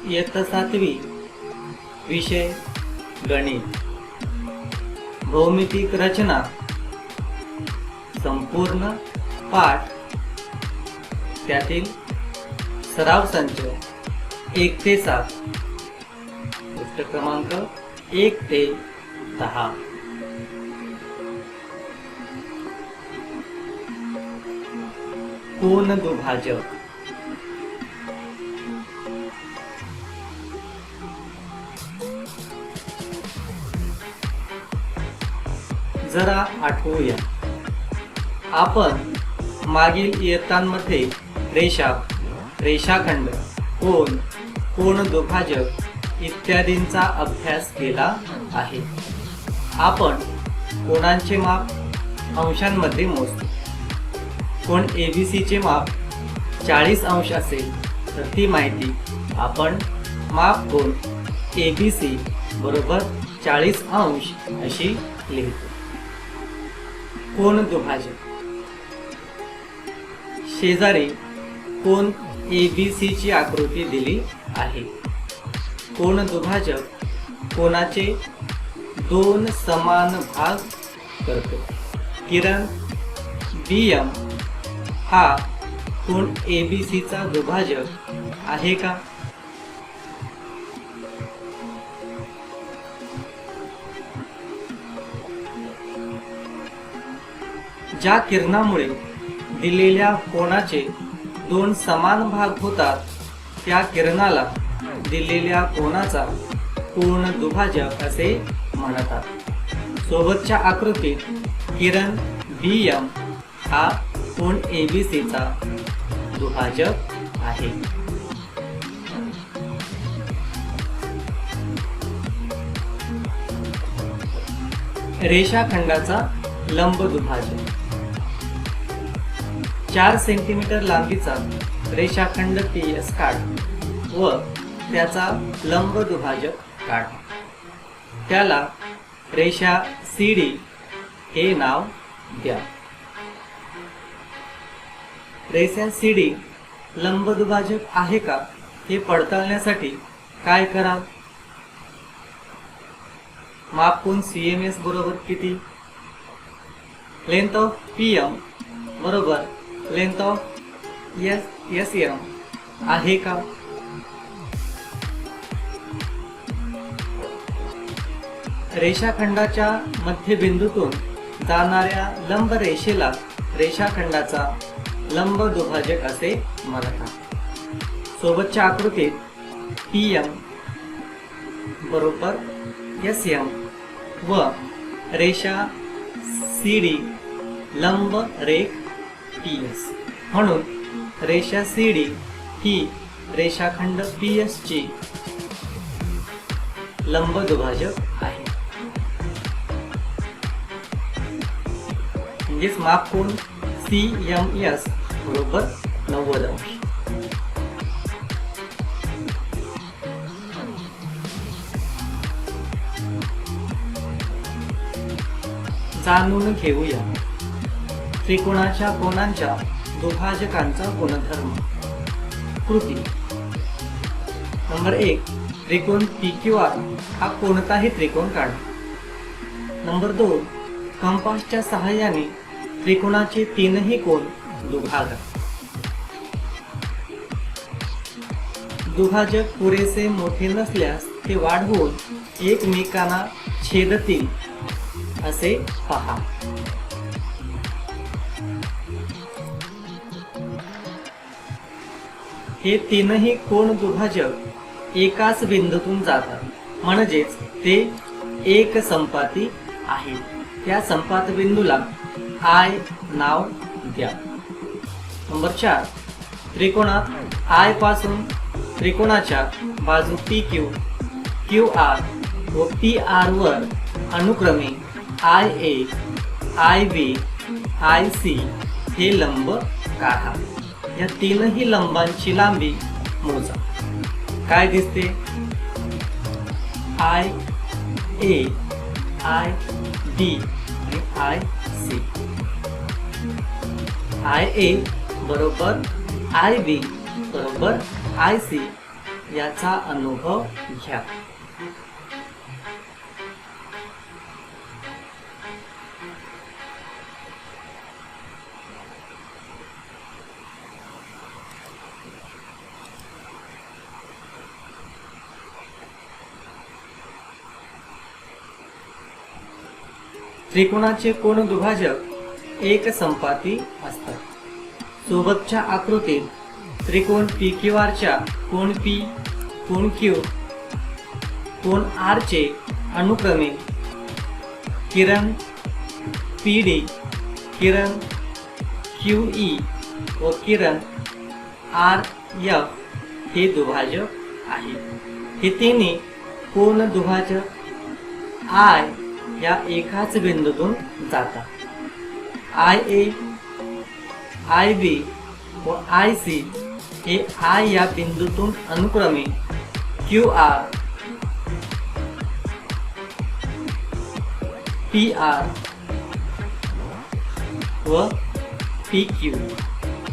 इयत्ता 7वी विषय गणित भौमितिक रचना संपूर्ण पाठ त्यातील सराव संच 1 ते 7 पृष्ठ क्रमांक 1 ते 10 कोन दुभाजक जरा आठवूया, आपण मागील इयत्तांमध्ये रेषा, रेषाखंड, कोन, कोन दुभाजक इत्यादींचा अभ्यास केला आहे. आपण कोनांचे माप अंशांमध्ये मोजतो. कोन ABC चे माप 40 अंश असेल तर ती माहिती आपण माप कोन ABC बरोबर 40 अंश अशी लिहितो. कोन दुभाजक शेजारी कोन ABC ची आकृती दिली आहे. कोन दुभाजक कोनाचे 2 समान भाग करतो. किरण BM हा कोन ABC चा दुभाजक आहे का? ज्या किरणामुळे दिलेल्या कोनाचे 2 समान भाग होतात त्या किरणाला दिलेल्या कोनाचा कोन दुभाजक असे म्हणतात. सोबतच्या आकृतीत किरण BM हा कोन ABC चा दुभाजक आहे. रेषाखंडाचा लंब दुभाजक 4 सेंटीमीटर लांबीचा रेषाखंड PS काढा व त्याचा लंब दुभाजक काढा. त्याला रेषा CD हे नाव द्या. रेषा CD लंब दुभाजक आहे का हे पडताळण्यासाठी काय करा? माप कोन CMS बरोबर किती? लेंथ ऑफ PM बरोबर लेंथ ऑफ SM आहे का? रेषाखंडाच्या मध्यबिंदूतून जाणाऱ्या लंब रेषेला रेषाखंडाचा लंब दुभाजक असे म्हणतात. सोबतच्या आकृतीत PM बरोबर SM व रेषा CD लंब रेख PS म्हणून रेषा CD ही रेषाखंड PS ची लंब दुभाजक आहे. म्हणजेच माप कोन CMS बरोबर 90 अंश. जाणून घेऊया त्रिकोणाच्या कोनांच्या दुभाजकांचा गुणधर्म. कृती नंबर 1 त्रिकोण PQR हा कोणताही त्रिकोण काढा. नंबर 2 कंपासच्या सहाय्याने त्रिकोणाचे 3ही कोन दुभागा. दुभाजक पुरेसे मोठे नसल्यास ते वाढवून एकमेकांना छेदतील असे पहा. हे 3ही कोन दुभाजक एकाच बिंदूतून जातात म्हणजेच ते एक संपाती आहेत. त्या संपात बिंदूला I नाव द्या. नंबर 4 त्रिकोणात I पासून त्रिकोणाच्या बाजू PQ, QR व PR वर अनुक्रमे IA, IB, IC हे लंब काढा. या 3ही लंबांची लांबी मोजा. काय दिसते? IA, IB आणि IC. IA बरोबर IB बरोबर IC याचा अनुभव घ्या. त्रिकोणाचे कोन दुभाजक एक संपाती असतात. सोबतच्या आकृतीत त्रिकोण PQR च्या कोन P, कोन Q, कोन R चे अनुक्रमे किरण PD, किरण QE व किरण RF हे दुभाजक आहेत. हे तिन्ही कोन दुभाजक I या एकाच बिंदूतून जातात. IA, IB व IC हे I या बिंदूतून अनुक्रमे QR, PR व PQ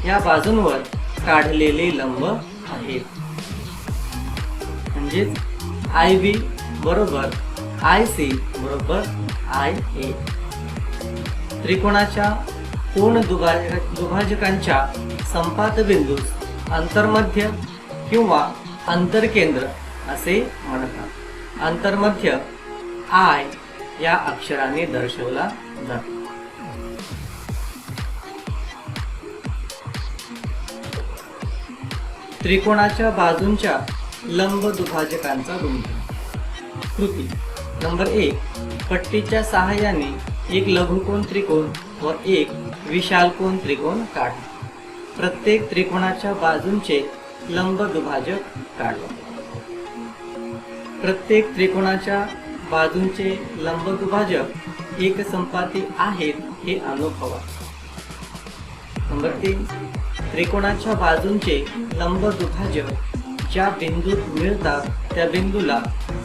या बाजूंवर काढलेले लंब आहेत. म्हणजेच IB बरोबर IC बरोबर IA. त्रिकोणाच्या कोन दुभाजकांच्या संपात बिंदूस अंतर्मध्य किंवा अंतरकेंद्र असे म्हणतात. अंतर्मध्य I या अक्षराने दर्शवला जातो. त्रिकोणाच्या बाजूंच्या लंब दुभाजकांचा गुणधर्म. कृती नंबर 1. पट्टीच्या सहाय्याने एक लघुकोन त्रिकोण व एक विशालकोन त्रिकोण काढा. प्रत्येक त्रिकोणाच्या बाजूंचे लंब दुभाजक काढा. प्रत्येक त्रिकोणाच्या बाजूंचे लंब दुभाजक एक संपाती आहेत हे अनुभवा. नंबर 3. त्रिकोणाच्या बाजूंचे लंब दुभाजक ज्या बिंदूत मिळतात त्या बिंदूला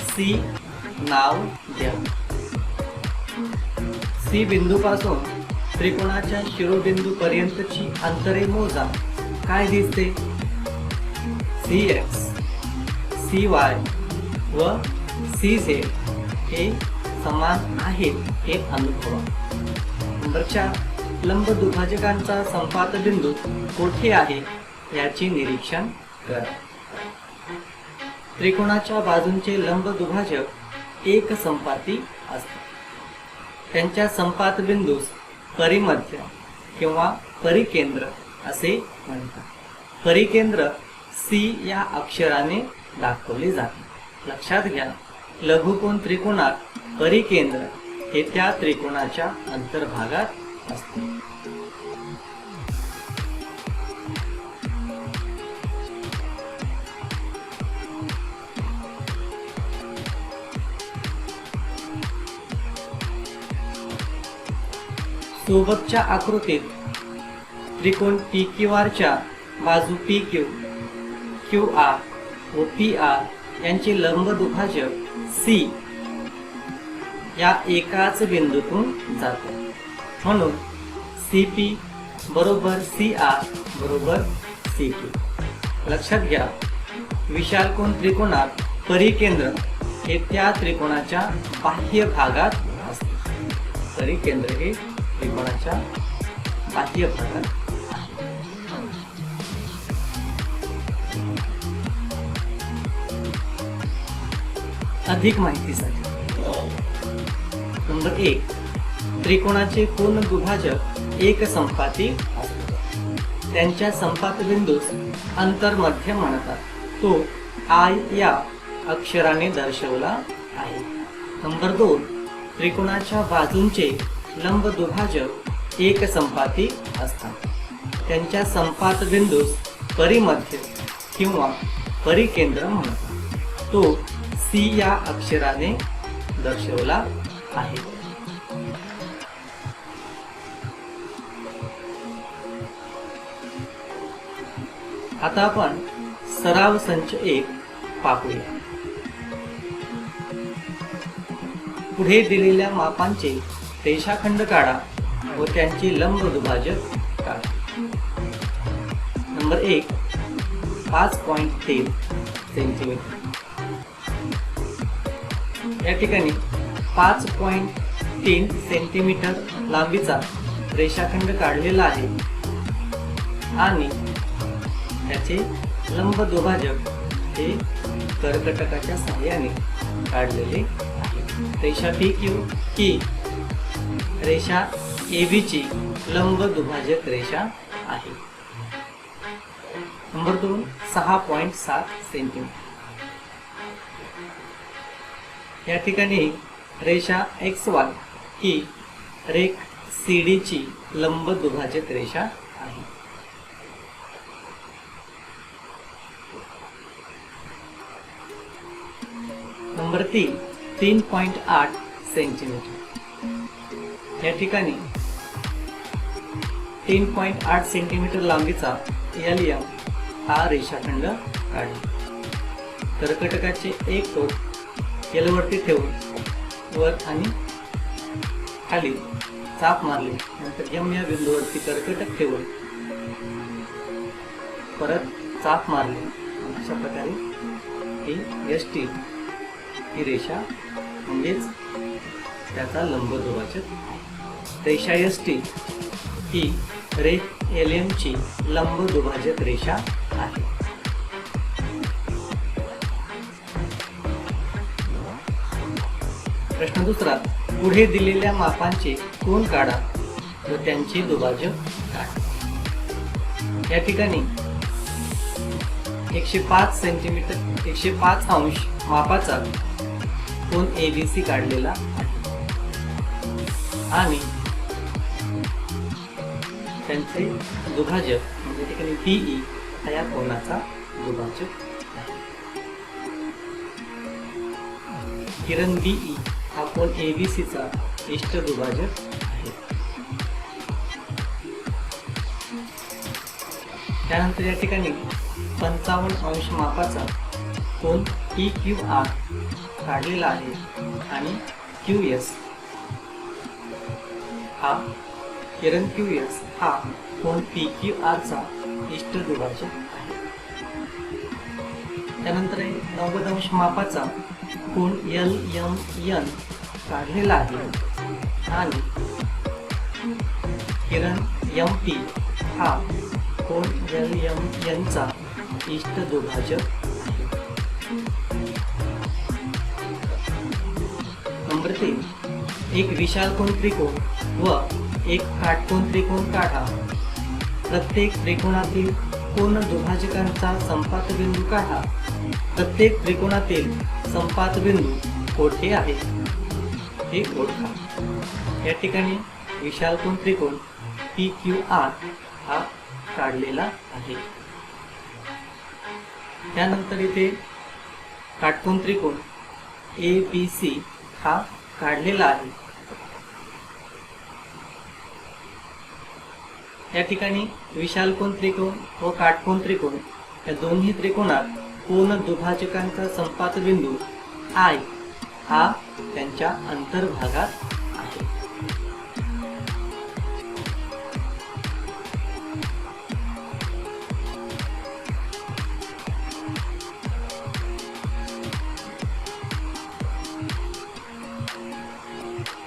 C नाव द्या. C बिंदूपासून त्रिकोणाच्या शिरोबिंदू पर्यंतची अंतरे मोजा. काय दिसते? CX, CY व CZ हे समान आहेत हे अनुभवा. नंबर 4. लंब दुभाजकांचा संपात बिंदू कोठे आहे याचे निरीक्षण करा. त्रिकोणाच्या बाजूंचे लंब दुभाजक एक संपाती असतात. त्यांच्या संपात बिंदूस परिमध्य किंवा परिकेंद्र असे म्हणतात. परिकेंद्र C या अक्षराने दाखवले जाते. लक्षात घ्या, लघुकोन त्रिकोणात परिकेंद्र हे त्या त्रिकोणाच्या अंतर्भागात असते. सोबतच्या आकृतीत त्रिकोण PQR च्या बाजू PQ, QR व PR यांचे लंब दुभाजक C या एकाच बिंदूतून जातात. म्हणून CP बरोबर CR बरोबर CQ. लक्षात घ्या, विशालकोन त्रिकोणात परिकेंद्र हे त्या त्रिकोणाच्या बाह्य भागात असते. परिकेंद्र हे त्रिकोणाच्या बाह्य भागात आहे. अधिक माहितीसाठी नंबर 1. त्रिकोणाचे कोन दुभाजक एक संपाती असतात. त्यांच्या संपात बिंदूस अंतर्मध्य म्हणतात. तो I या अक्षराने दर्शवला आहे. नंबर 2. त्रिकोणाच्या बाजूंचे लंब दुभाजक एक संपाती असतात. त्यांच्या संपात बिंदूस परिमध्य किंवा परिकेंद्र म्हणतात. तो C या अक्षराने दर्शवला आहे. आता आपण सराव संच 1 पाहूया. पुढे दिलेल्या मापांचे रेषाखंड काढा व त्यांचे लंब दुभाजक काढा. नंबर 1. 5.3 सेंटीमीटर. या ठिकाणी 5.3 सेंटीमीटर लांबीचा रेषाखंड काढलेला आहे आणि त्याचे लंब दुभाजक हे कर्कटकाच्या सहाय्याने काढलेले आहे. रेषा PQ ही रेषा AB ची लंब दुभाजक रेषा आहे. Number 2 6.7 centimetre. या ठिकाणी रेषा XY ही रेख CD ची लंब दुभाजक रेषा आहे. Number 3.8 centimetre. या ठिकाणी 3.8 सेंटीमीटर लांबीचा LM हा रेषाखंड काढला. कर्कटकाचे एक टोक L वरती ठेवून वर आणि खाली चाप मारली, नंतर M या बिंदूवरती कर्कटक ठेवून परत चाप मारली. अशा प्रकारे ही ST ही रेषा म्हणजेच त्याचा लंब दुभाजक. रेषा ST ही रेख LM ची लंब दुभाजक रेषा आहे. प्रश्न दुसरा, पुढे दिलेल्या मापांचे कोन काढा व त्यांचे दुभाजक काढा. या ठिकाणी 105 सेंटीमीटर 105 अंश मापाचा कोन ABC काढलेला आहे आणि त्यांचे दुभाजक म्हणजे ठिकाणी PE हा या कोनाचा दुभाजक आहे. किरण BE हा कोन ABC चा इष्ट दुभाजक आहे. त्यानंतर या ठिकाणी 55 अंश मापाचा कोन PQR काढलेला आहे आणि QS हा किरण QS हा कोन PQR चा इष्ट दुभाजक आहे. त्यानंतर 90 अंश मापाचा कोन LMN काढलेला आहे आणि किरण MP हा कोन LMN चा इष्ट दुभाजक आहे. नंबर 3, एक विशालकोन त्रिकोण व एक काटकोन त्रिकोण काढा. प्रत्येक त्रिकोणातील कोन दुभाजकांचा संपात बिंदू काढा. प्रत्येक त्रिकोणातील संपात बिंदू कोठे आहे हे ओळखा. या ठिकाणी विशालकोन त्रिकोण PQR हा काढलेला आहे. त्यानंतर इथे काटकोन त्रिकोण ABC हा काढलेला आहे. या ठिकाणी विशालकोन त्रिकोण व काटकोन त्रिकोण या दोन्ही त्रिकोणात कोन दुभाजकांचा संपात बिंदू I हा त्यांच्या अंतर्भागात आहे.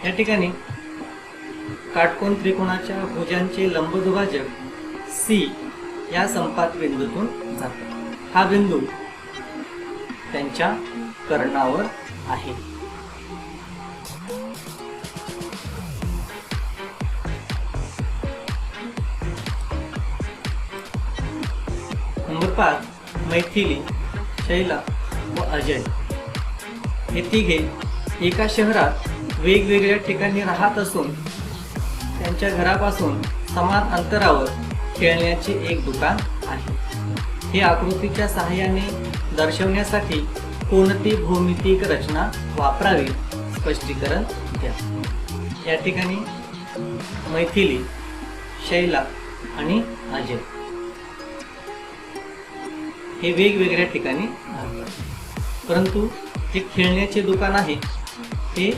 या ठिकाणी काटकोन त्रिकोणाच्या भुजांचे लंबदुभाजक C या संपात बिंदूतून जातो. हा बिंदू त्यांच्या कर्णावर आहे. नंबर 5, मैथिली, शैला व अजय हे तिघे एका शहरात वेगवेगळ्या ठिकाणी राहत असून त्यांच्या घरापासून समान अंतरावर खेळण्याचे एक दुकान आहे. हे आकृतीच्या सहाय्याने दर्शवण्यासाठी कोणती भौमितिक रचना वापरावी स्पष्टीकरण द्या. या ठिकाणी मैथिली, शैला आणि अजय हे वेगवेगळ्या ठिकाणी राहतात, परंतु जे खेळण्याचे दुकान आहे ते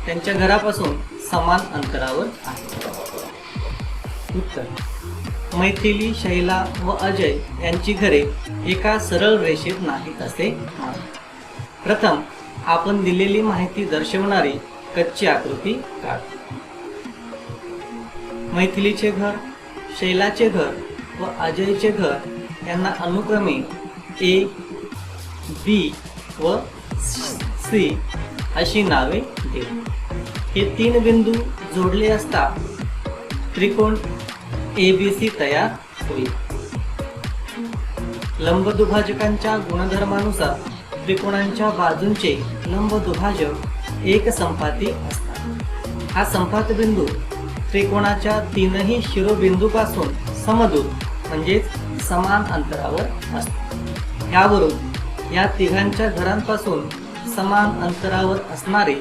त्यांच्या घरापासून समान अंतरावर आहे. उत्तर, मैथिली, शैला व अजय यांची घरे एका सरळ रेषेत नाहीत असे मानू. प्रथम आपण दिलेली माहिती दर्शवणारी कच्ची आकृती काढ. मैथिलीचे घर, शैलाचे घर व अजयचे घर यांना अनुक्रमे ए, बी व सी अशी नावे देऊ. हे 3 बिंदू जोडले असता त्रिकोण ABC तयार होईल. लंबदुभाजकांच्या गुणधर्मानुसार त्रिकोणांच्या बाजूंचे लंबदुभाजक एकसंपाती असतात. हा संपात बिंदू त्रिकोणाच्या 3ही शिरोबिंदूपासून समदूर म्हणजेच समान अंतरावर असतो. यावरून या तिघांच्या घरांपासून समान अंतरावर असणारे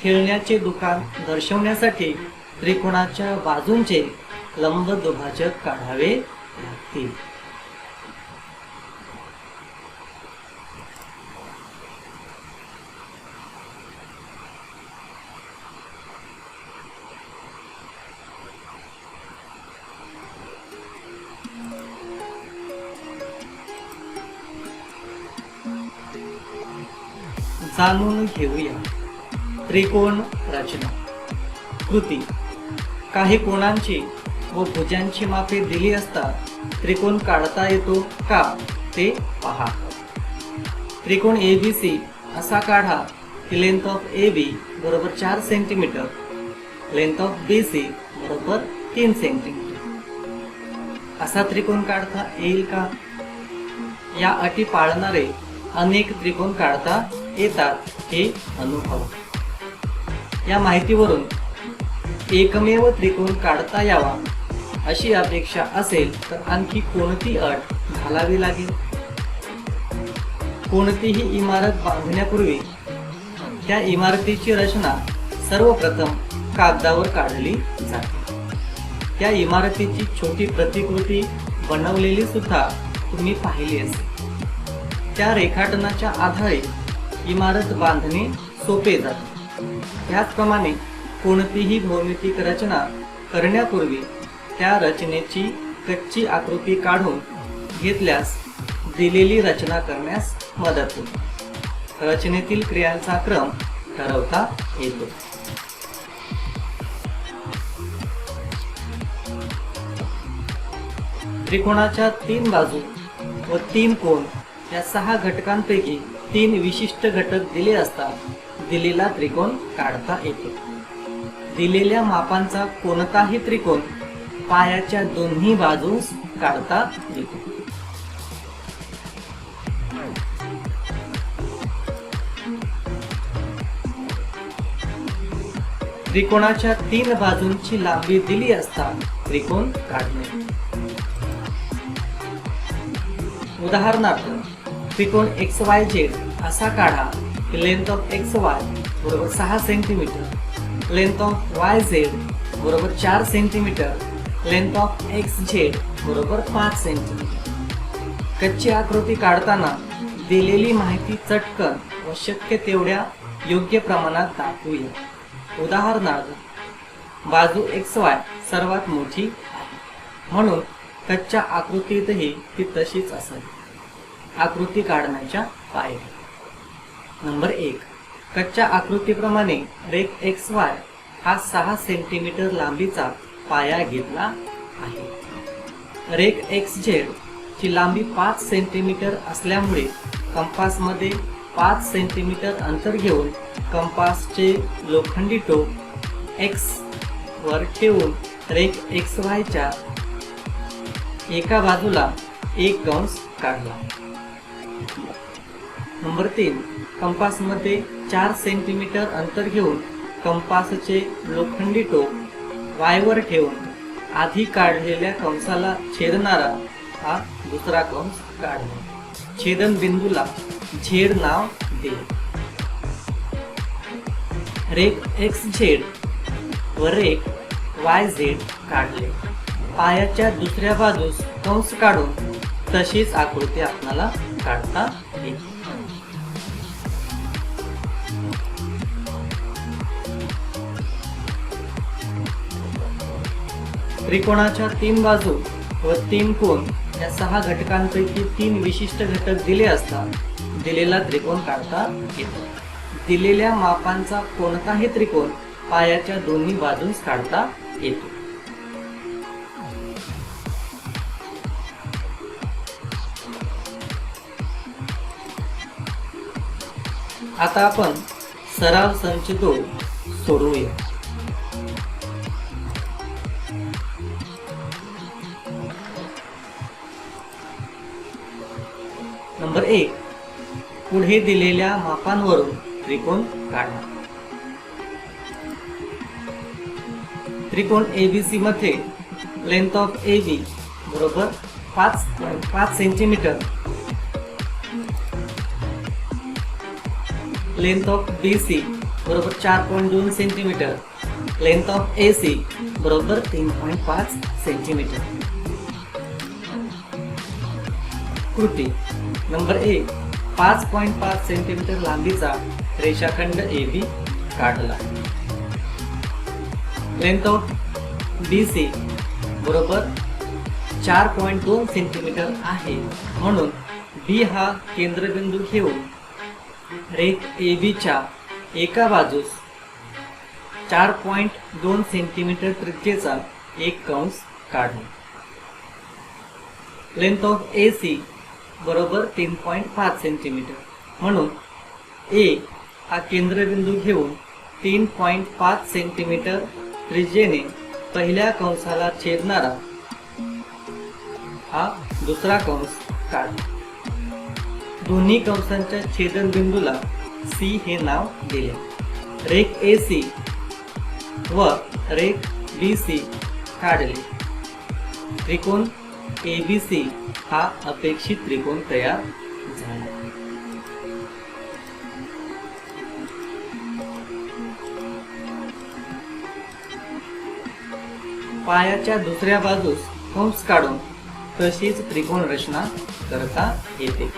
खेळण्याचे दुकान दर्शवण्यासाठी त्रिकोणाच्या बाजूंचे लंबदुभाजक काढावे लागतील. जाणून घेऊया त्रिकोण रचना. कृती. काही कोणांची व भुजांची मापे दिली असता त्रिकोण काढता येतो का ते पहा. त्रिकोण ABC असा काढा की लेंथ ऑफ AB बरोबर 4 सेंटीमीटर, लेंथ ऑफ BC बरोबर 3 सेंटीमीटर. असा त्रिकोण काढता येईल का? या अटी पाळणारे अनेक त्रिकोण काढता येतात हे अनुभव. या माहितीवरून एकमेव त्रिकोण काढता यावा अशी अपेक्षा असेल तर आणखी कोणती अट घालावी लागेल? कोणतीही इमारत बांधण्यापूर्वी त्या इमारतीची रचना सर्वप्रथम कागदावर काढली जाते. त्या इमारतीची छोटी प्रतिकृती बनवलेली सुद्धा तुम्ही पाहिली असेल. त्या रेखाटनाच्या आधारे इमारत बांधणे सोपे जाते. त्याचप्रमाणे कोणतीही भौमितिक रचना करण्यापूर्वी त्या रचनेची कच्ची आकृती काढून घेतल्यास दिलेली रचना करण्यास मदत होते. रचनेतील क्रियांचा क्रम ठरवता येतो. त्रिकोणाच्या 3 बाजू व 3 कोन या 6 घटकांपैकी 3 विशिष्ट घटक दिले असता दिलेला त्रिकोण काढता येतो. दिलेल्या मापांचा कोणताही त्रिकोण पायाच्या दोन्ही बाजूस काढता येतो. त्रिकोणाच्या 3 बाजूंची लांबी दिली असता त्रिकोण काढणे. उदाहरणार्थ त्रिकोण XYZ असा काढा की लेंथ ऑफ XY बरोबर 6 सेंटीमीटर, लेंथ ऑफ YZ बरोबर 4 सेंटीमीटर, लेंथ ऑफ XZ बरोबर 5 सेंटीमीटर. कच्ची आकृती काढताना दिलेली माहिती चटकन व शक्य तेवढ्या योग्य प्रमाणात दाखवूया. उदाहरणार्थ बाजू XY सर्वात मोठी आहे म्हणून कच्च्या आकृतीतही ती तशीच असावी. आकृती काढण्याच्या पायऱ्या. नंबर 1. कच्च्या आकृतीप्रमाणे रेख XY हा 6 सेंटीमीटर लांबीचा पाया घेतला आहे. रेख XZ ची लांबी 5 सेंटीमीटर असल्यामुळे कंपासमध्ये 5 सेंटीमीटर अंतर घेऊन कंपासचे लोखंडी टोक X वर ठेवून रेख XY च्या एका बाजूला एक कंस काढला. नंबर 3. कंपासमध्ये 4 सेंटीमीटर अंतर घेऊन कंपासचे लोखंडी टोक Y वर ठेवून आधी काढलेल्या कंसाला छेदणारा हा दुसरा कंस काढला. छेदन बिंदूला Z नाव दे. रेख XZ व रेख YZ काढले. पायाच्या दुसऱ्या बाजूस कंस काढून तशीच आकृती आपल्याला काढता येईल. त्रिकोणाच्या 3 बाजू व व 3 कोन या 6 घटकांपैकी 3 विशिष्ट घटक दिले असता दिलेला त्रिकोण काढता येतो. दिलेल्या मापांचा कोणताही त्रिकोण पायाच्या दोन्ही बाजूस काढता येतो. आता आपण सराव संच 2 सोडवूया. नंबर 1. पुढे दिलेल्या मापांवरून त्रिकोण काढा. त्रिकोण ABC मध्ये लेंथ ऑफ AB बरोबर 5 सेंटीमीटर, लेंथ ऑफ BC बरोबर 4.2 सेंटीमीटर, लेंथ ऑफ AC बरोबर 3.5 सेंटीमीटर. कृती नंबर 1. 5.5 सेंटीमीटर लांबीचा रेषाखंड AB काढला. लेंथ ऑफ BC बरोबर 4.2 सेंटीमीटर आहे, म्हणून B हा केंद्रबिंदू घेऊन रेख AB च्या एका बाजूस 4.2 सेंटीमीटर त्रिज्येचा एक कंस काढू. लेंथ ऑफ AC बरोबर 3.5 सेंटीमीटर, म्हणून A हा केंद्रबिंदू घेऊन 3.5 सेंटीमीटर त्रिज्येने पहिल्या कंसाला छेदणारा हा दुसरा कंस काढू. दोन्ही कंसांच्या छेदनबिंदूला C हे नाव दिले. रेख AC व रेख BC काढले. त्रिकोण ABC हा अपेक्षित त्रिकोण तयार झाला. पायाच्या दुसऱ्या बाजूस कंस काढून तशीच त्रिकोण रचना करता येते.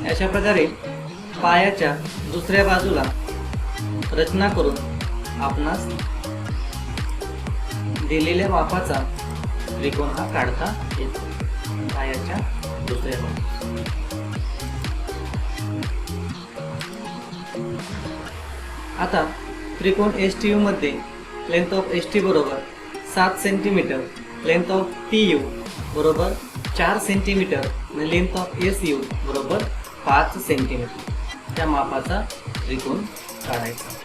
अशा प्रकारे पायाच्या दुसऱ्या बाजूला रचना करून आपणास दिलेल्या मापाचा त्रिकोण हा काढता येतो. पायाच्या दुसऱ्या बाजूला आता त्रिकोण STU मध्ये लेंथ ऑफ ST बरोबर 7 सेंटीमीटर, लेंथ ऑफ TU बरोबर 4 सेंटीमीटर आणि लेंथ ऑफ SU बरोबर 5 सेंटीमीटर त्या मापाचा त्रिकोण काढायचा.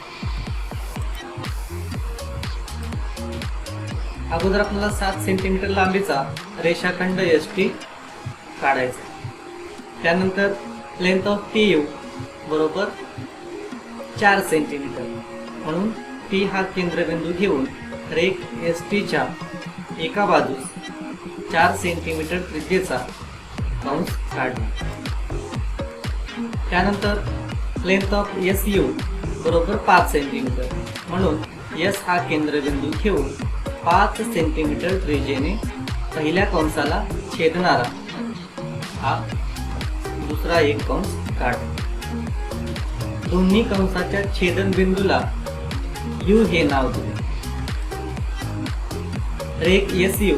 अगोदर आपल्याला 7 सेंटीमीटर लांबीचा रेषाखंड ST काढायचा. त्यानंतर लेंथ ऑफ TU बरोबर 4 सेंटीमीटर, म्हणून T हा केंद्रबिंदू घेऊन रेख ST च्या एका बाजूस 4 सेंटीमीटर त्रिज्येचा कंस काढला. त्यानंतर लेंथ ऑफ SU बरोबर 5 सेंटीमीटर, म्हणून S हा केंद्रबिंदू घेऊन 5 सेंटीमीटर त्रिज्येने पहिल्या कंसाला छेदणारा हा दुसरा एक कंस काढा. दोन्ही कंसाच्या छेदनबिंदूला U हे नाव दिले. रेख SU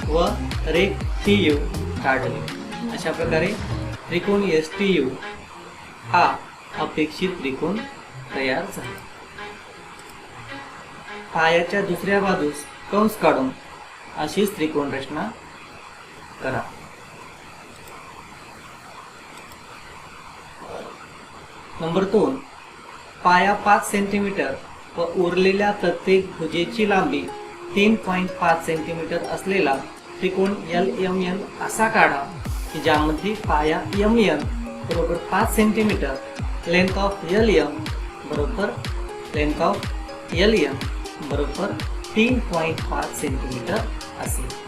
व रेख TU काढले. अशा प्रकारे त्रिकोण STU हा अपेक्षित त्रिकोण तयार झाला. पायाच्या दुसऱ्या बाजूस कंस काढून अशीच त्रिकोण रचना करा. नंबर 2. पाया 5 सेंटीमीटर व उरलेल्या प्रत्येक भुजेची लांबी 3.5 सेंटीमीटर असलेला त्रिकोण LMN असा काढा की ज्यामध्ये पाया MN बरोबर 5 सेंटीमीटर, लेंथ ऑफ LM बरोबर लेंथ ऑफ LN बरोबर 3.5 सेंटीमीटर असेल.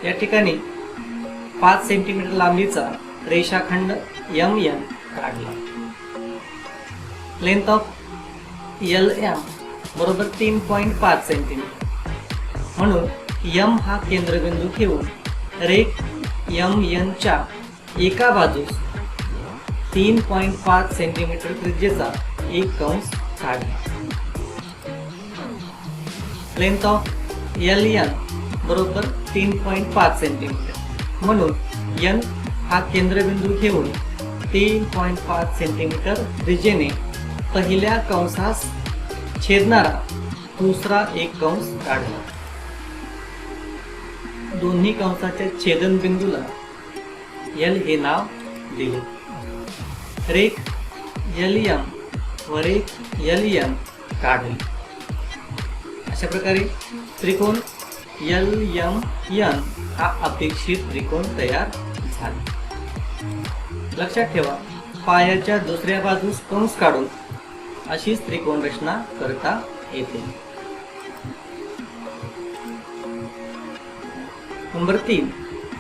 या ठिकाणी 5 सेंटीमीटर लांबीचा रेषाखंड MN काढला. लेंथ ऑफ LM बरोबर 3.5 सेंटीमीटर. म्हणून M हा केंद्रबिंदू घेऊन रेख MN च्या एका बाजूस 3.5 सेंटीमीटर त्रिज्येचा एक कंस काढा. लेंथ ऑफ LN बरोबर 3.5 सेंटीमीटर. म्हणून N हा केंद्रबिंदू घेऊन 3.5 सेंटीमीटर त्रिज्येने पहिल्या कंसास छेदणारा दुसरा एक कंस काढला. दोन्ही कंसाच्या छेदनबिंदूला L हे नाव दिले. रेख LM व रेख LN काढली. अशा प्रकारे त्रिकोण LMN हा अपेक्षित त्रिकोण तयार झाला. लक्षात ठेवा, पायाच्या दुसऱ्या बाजूस कंस काढून अशीच त्रिकोण रचना करता येते. नंबर 3,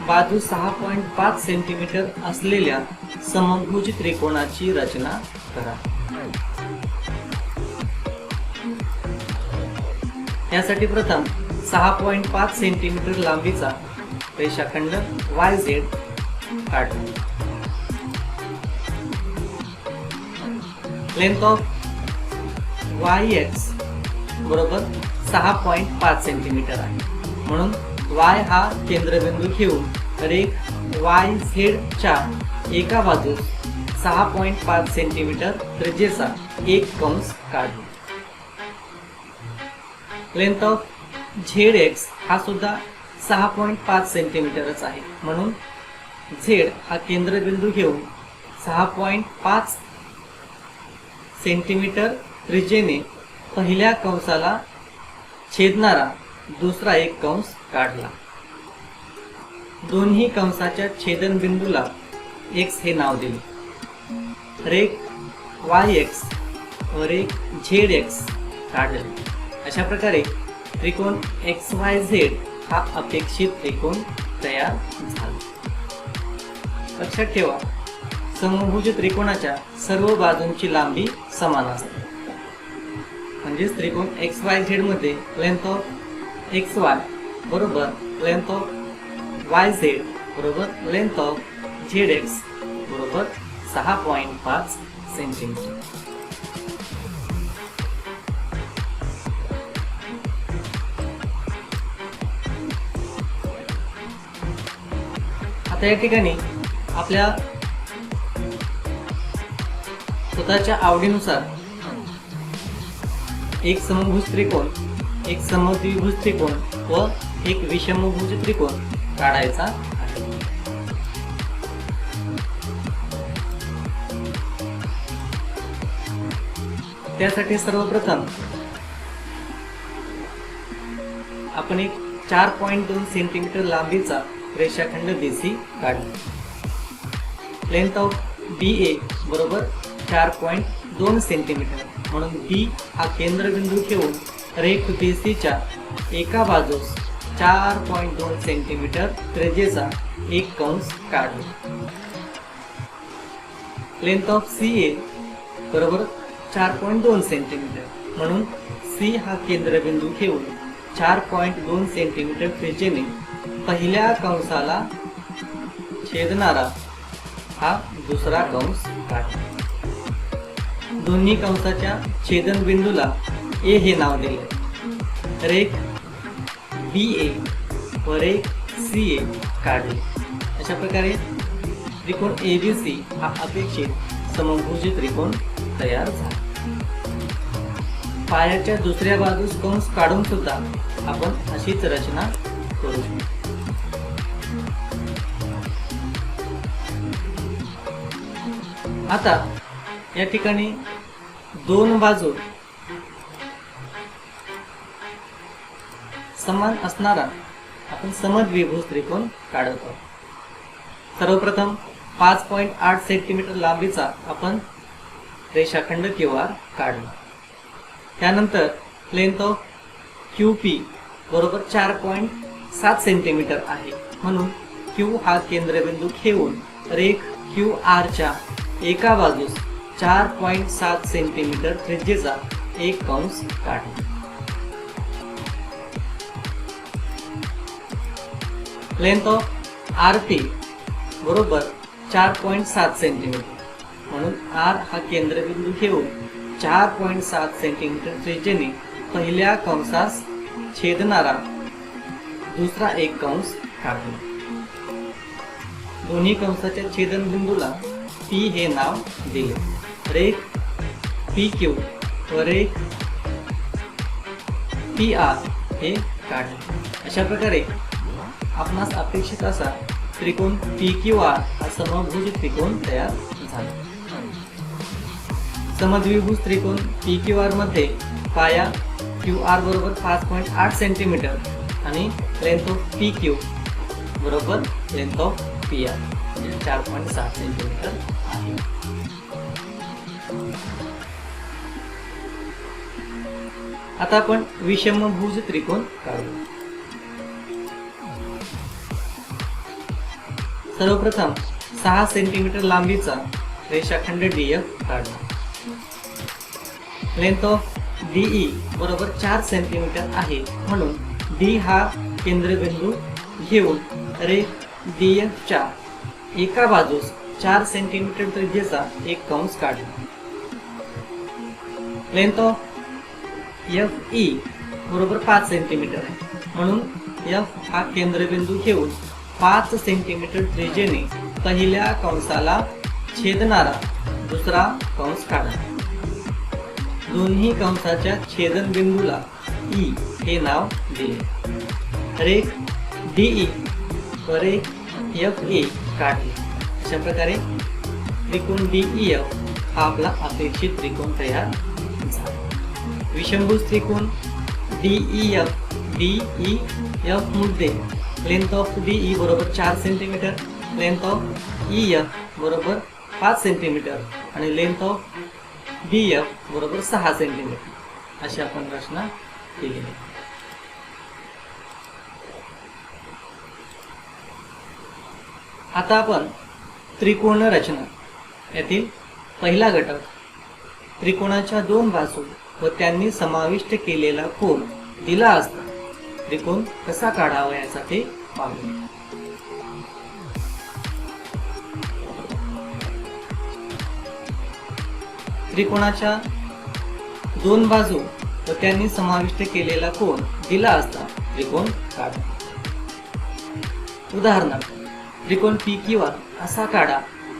बाजू 6.5 सेंटीमीटर असलेल्या समभुज त्रिकोणाची रचना करा. यासाठी प्रथम 6.5 सेंटीमीटर लांबीचा रेषाखंड YZ काढा. लेंथ ऑफ YX बरोबर 6.5 सेंटीमीटर आहे. म्हणून Y हा केंद्रबिंदू घेऊन रेख YZ च्या एका बाजूस 6.5 सेंटीमीटर त्रिज्येचा एक कंस काढा. लेंथ ऑफ ZX हा सुद्धा 6.5 सेंटीमीटरच आहे. म्हणून Z हा केंद्रबिंदू घेऊन 6.5 सेंटीमीटर त्रिज्येने पहिल्या कंसाला छेदणारा दुसरा एक कंस काढला. दोन्ही कंसाच्या छेदनबिंदूला X हे नाव दिले. रेख YX व रेख ZX काढले. अशा प्रकारे त्रिकोण XYZ हा अपेक्षित त्रिकोण तयार झाला. लक्षात ठेवा, समभुज त्रिकोणाच्या सर्व बाजूंची लांबी समान असते. म्हणजेच त्रिकोण XYZ मध्ये लेंथ ऑफ XY बरोबर लेंथ ऑफ YZ बरोबर लेंथ ऑफ ZX बरोबर 6.5 सेंटीमीटर. आता या ठिकाणी आपल्या स्वतःच्या आवडीनुसार एक समभुज त्रिकोण, एक समद्विभुज त्रिकोण व एक विषमभुज त्रिकोण काढायचा आहे. त्यासाठी सर्वप्रथम आपण एक 4.2 सेंटीमीटर लांबीचा रेषाखंड BC काढला. लेंथ ऑफ BA बरोबर 4.2 सेंटीमीटर. म्हणून B हा केंद्रबिंदू घेऊन रेख BC च्या एका बाजूस 4.2 सेंटीमीटर त्रिज्येचा एक कंस काढला. लेंथ ऑफ CA बरोबर 4.2 सेंटीमीटर. म्हणून C हा केंद्रबिंदू घेऊन 4.2 सेंटीमीटर त्रिज्येने पहिल्या कंसाला छेदणारा हा दुसरा कंस काढा. दोन्ही कंसाच्या छेदनबिंदूला A हे नाव दिले. रेख BA व रेख CA काढली. अशा प्रकारे त्रिकोण ABC हा अपेक्षित समभुज त्रिकोण तयार झाला. पायाच्या दुसऱ्या बाजूस कंस काढून सुद्धा आपण अशीच रचना करू शकतो. आता या ठिकाणी दोन बाजू समान असणारा आपण समद्विभुज त्रिकोण काढत आहोत. सर्वप्रथम 5.8 सेंटीमीटर लांबीचा आपण रेषाखंड QR काढला. त्यानंतर लेंथ ऑफ QP बरोबर 4.7 सेंटीमीटर आहे. म्हणून Q हा केंद्रबिंदू घेऊन रेख QR च्या एका बाजूस 4.7 सेंटीमीटर त्रिज्येचा एक कंस काढणे. लेंथ ऑफ आर टी बरोबर 4.7 सेंटीमीटर. म्हणून आर हा केंद्रबिंदू घेऊन 4.7 सेंटीमीटर त्रिज्येने पहिल्या कंसास छेदणारा दुसरा एक कंस काढणे. दोन्ही कंसाच्या छेदनबिंदूला P हे नाव दिले. रेख PQ व रेख PR हे काढले. अशा प्रकारे आपणास अपेक्षित असा त्रिकोण PQR हा समभुज त्रिकोण तयार झाला. समद्विभुज त्रिकोण PQR मध्ये पाया QR बरोबर 5.8 सेंटीमीटर आणि लेंथ ऑफ PQ बरोबर लेंथ ऑफ PR म्हणजे 4.7 सेंटीमीटर आहे. आता आपण विषमभुज त्रिकोण काढू. सर्वप्रथम 6 सेंटीमीटर लांबीचा रेषाखंड DF काढला. लेंथ ऑफ DE बरोबर 4 सेंटीमीटर आहे. म्हणून D हा केंद्रबिंदू घेऊन रेख DF च्या एका बाजूस 4 सेंटीमीटर त्रिज्येचा एक कंस काढला. लेंथ ऑफ FE बरोबर 5 सेंटीमीटर आहे. म्हणून F हा केंद्रबिंदू घेऊन 5 सेंटीमीटर त्रिज्येने पहिल्या कंसाला छेदणारा दुसरा कंस काढा. दोन्ही कंसाच्या छेदनबिंदूला E हे नाव दिले. रेख DE व रेख FA काढली. अशा प्रकारे त्रिकोण DEF हा आपला अपेक्षित त्रिकोण तयार झाला. विषमभुज त्रिकोण DEF मध्ये लेंथ ऑफ DE बरोबर 4 सेंटीमीटर, लेंथ ऑफ EF बरोबर 5 सेंटीमीटर आणि लेंथ ऑफ BF बरोबर 6 सेंटीमीटर अशी आपण रचना केली आहे. आता आपण त्रिकोण रचना यातील पहिला घटक त्रिकोणाच्या दोन बाजू व त्यांनी समाविष्ट केलेला कोन दिला असता त्रिकोण कसा काढावा यासाठी पाहूया. त्रिकोणाच्या दोन बाजू व त्यांनी समाविष्ट केलेला कोन दिला असता त्रिकोण काढा. उदाहरणार्थ त्रिकोण PQR असा काढा.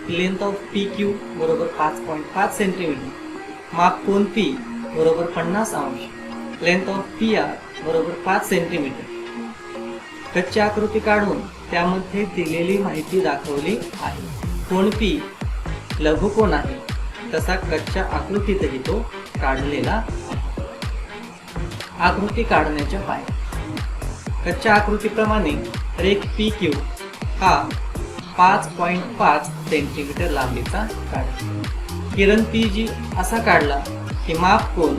लेंथ ऑफ PQ बरोबर 5.5 सेंटीमीटर, माप कोन P बरोबर 50 अंश, लेंथ ऑफ PR बरोबर 5 सेंटीमीटर. कच्ची आकृती काढून त्यामध्ये दिलेली माहिती दाखवली आहे. कोन P लघुकोन आहे तसा कच्च्या आकृतीतही तो काढलेला आहे. आकृती काढण्याच्या पायऱ्या. कच्च्या आकृतीप्रमाणे रेख PQ हा 5.5 सेंटीमीटर लांबीचा काढा. किरण PG असा काढला की माप कोन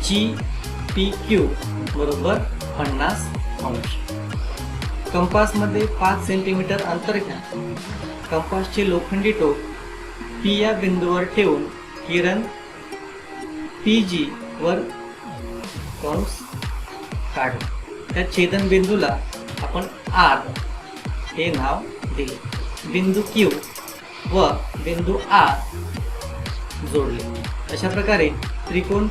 GPQ बरोबर 50 अंश. कंपास मध्ये 5 सेंटीमीटर अंतर घ्या. कंपासचे लोखंडी टोक P या बिंदूवर ठेवून किरण PG वर कंस काढा. त्या छेदन बिंदूला आपण R हे नाव दिले. बिंदू Q व बिंदू R जोडले. अशा प्रकारे त्रिकोण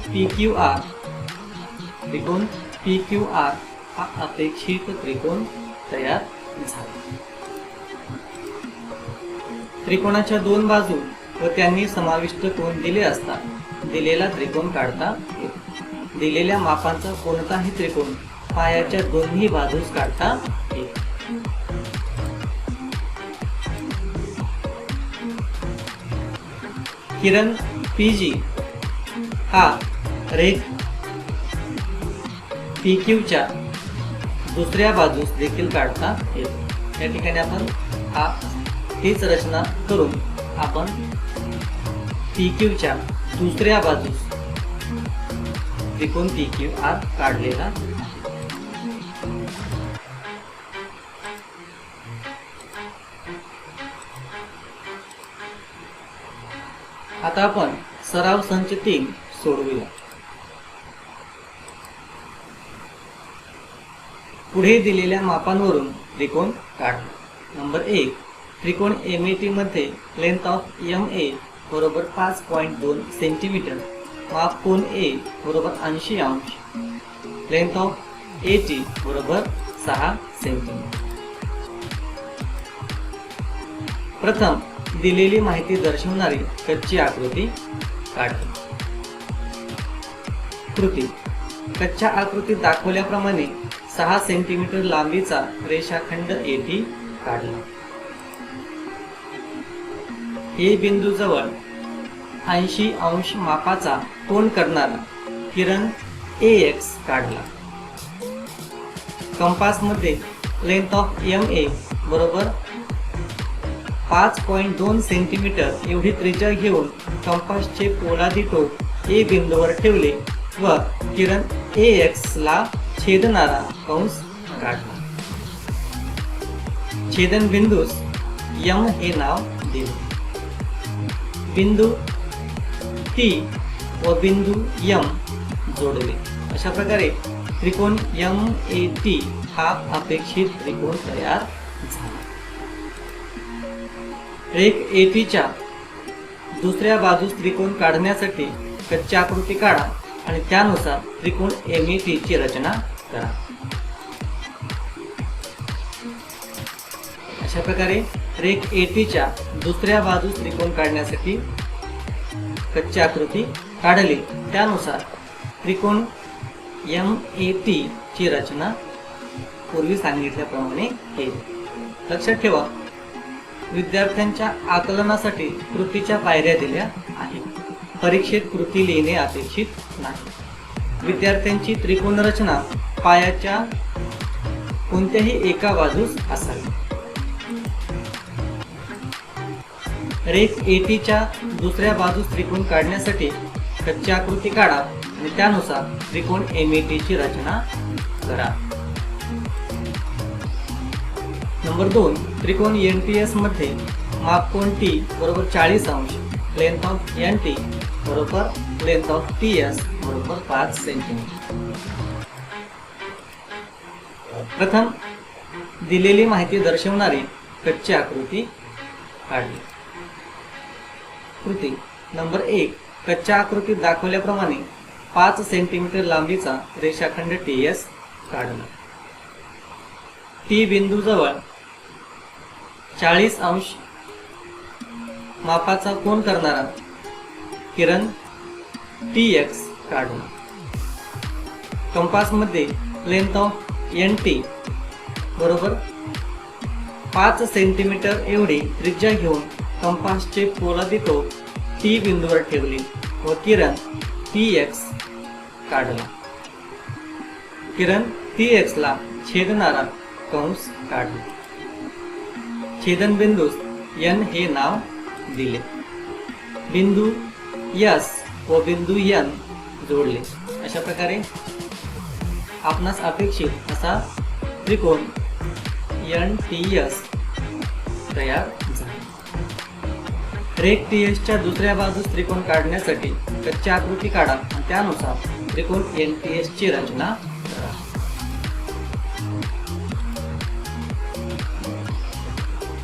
PQR हा अपेक्षित त्रिकोण तयार झाला. त्रिकोणाच्या दोन बाजू व त्यांनी समाविष्ट कोन दिले असता दिलेला त्रिकोण काढता येतो. दिलेल्या मापांचा कोणताही त्रिकोण पायाच्या दोन्ही बाजूस काढता येतो. किरण PG हा रेख PQ च्या दुसऱ्या बाजूस देखील काढता येतो. या ठिकाणी आपण हीच रचना करून आपण PQ च्या दुसऱ्या बाजूस त्रिकोण PQR काढलेला आहे. आता आपण सराव संच 3 सोडवूया. पुढे दिलेल्या मापांवरून त्रिकोण काढा. नंबर 1. त्रिकोण MAT मध्ये लेंथ ऑफ MA बरोबर 5.2 सेंटीमीटर, माप कोन A बरोबर 80 अंश, लेंथ ऑफ AT बरोबर 6 सेंटीमीटर. प्रथम दिलेली माहिती दर्शवणारी कच्ची आकृती काढा. कृती. कच्च्या आकृतीत दाखवल्याप्रमाणे 6 सेंटीमीटर लांबीचा रेषाखंड AT काढला. A बिंदू जवळ 80 अंश मापाचा कोन करणारा किरण AX काढला. कंपास मध्ये लेंथ ऑफ MA बरोबर 5.2 सेंटीमीटर एवढी त्रिज्या घेऊन कंपासचे पोलादी टोक A बिंदूवर ठेवले व किरण AX ला छेदणारा कंस काढला. छेदन बिंदूस M हे नाव दिले. बिंदू T व बिंदू M जोडले. अशा प्रकारे त्रिकोण MAT हा अपेक्षित त्रिकोण तयार झाला. रेख AT च्या दुसऱ्या बाजूस त्रिकोण काढण्यासाठी कच्ची आकृती काढा आणि त्यानुसार त्रिकोण MAT ची रचना करा. अशा प्रकारे रेख AT च्या दुसऱ्या बाजूस त्रिकोण काढण्यासाठी कच्ची आकृती काढली, त्यानुसार त्रिकोण MAT ची रचना पूर्वी सांगितल्याप्रमाणे केली. लक्षात ठेवा, विद्यार्थ्यांच्या आकलनासाठी कृतीच्या पायऱ्या दिल्या आहेत. परीक्षेत कृती लिहिणे अपेक्षित नाही. विद्यार्थ्यांची त्रिकोण रचना पायाच्या कोणत्याही एका बाजूस असावी. रेख AT च्या दुसऱ्या बाजूस त्रिकोण काढण्यासाठी कच्ची आकृती काढा आणि त्यानुसार त्रिकोण MAT ची रचना करा. नंबर 2. त्रिकोण NTS मध्ये माप कोन T बरोबर 40 अंश, लेंथ ऑफ NT बरोबर लेंथ ऑफ TS बरोबर 5 सेंटीमीटर. प्रथम दिलेली माहिती दर्शवणारी कच्ची आकृती काढली. कृती. नंबर 1. कच्च्या आकृतीत दाखवल्याप्रमाणे 5 सेंटीमीटर लांबीचा रेषाखंड TS काढला. T बिंदू जवळ 40 अंश मापाचा कोन करणारा किरण TX काढला. कंपास मध्ये लेंथ ऑफ NT बरोबर 5 सेंटीमीटर एवढी त्रिज्या घेऊन कंपासचे पोलादी टोक T बिंदूवर ठेवले व किरण TX काढला. किरण TX ला छेदणारा कंस काढला. छेदन बिंदूस N हे नाव दिले. बिंदू S व बिंदू N जोडले. अशा प्रकारे आपणास अपेक्षित असा त्रिकोण NTS तयार झाला. रेख TS च्या दुसऱ्या बाजूस त्रिकोण काढण्यासाठी कच्ची आकृती काढा आणि त्यानुसार त्रिकोण NTS ची रचना करा.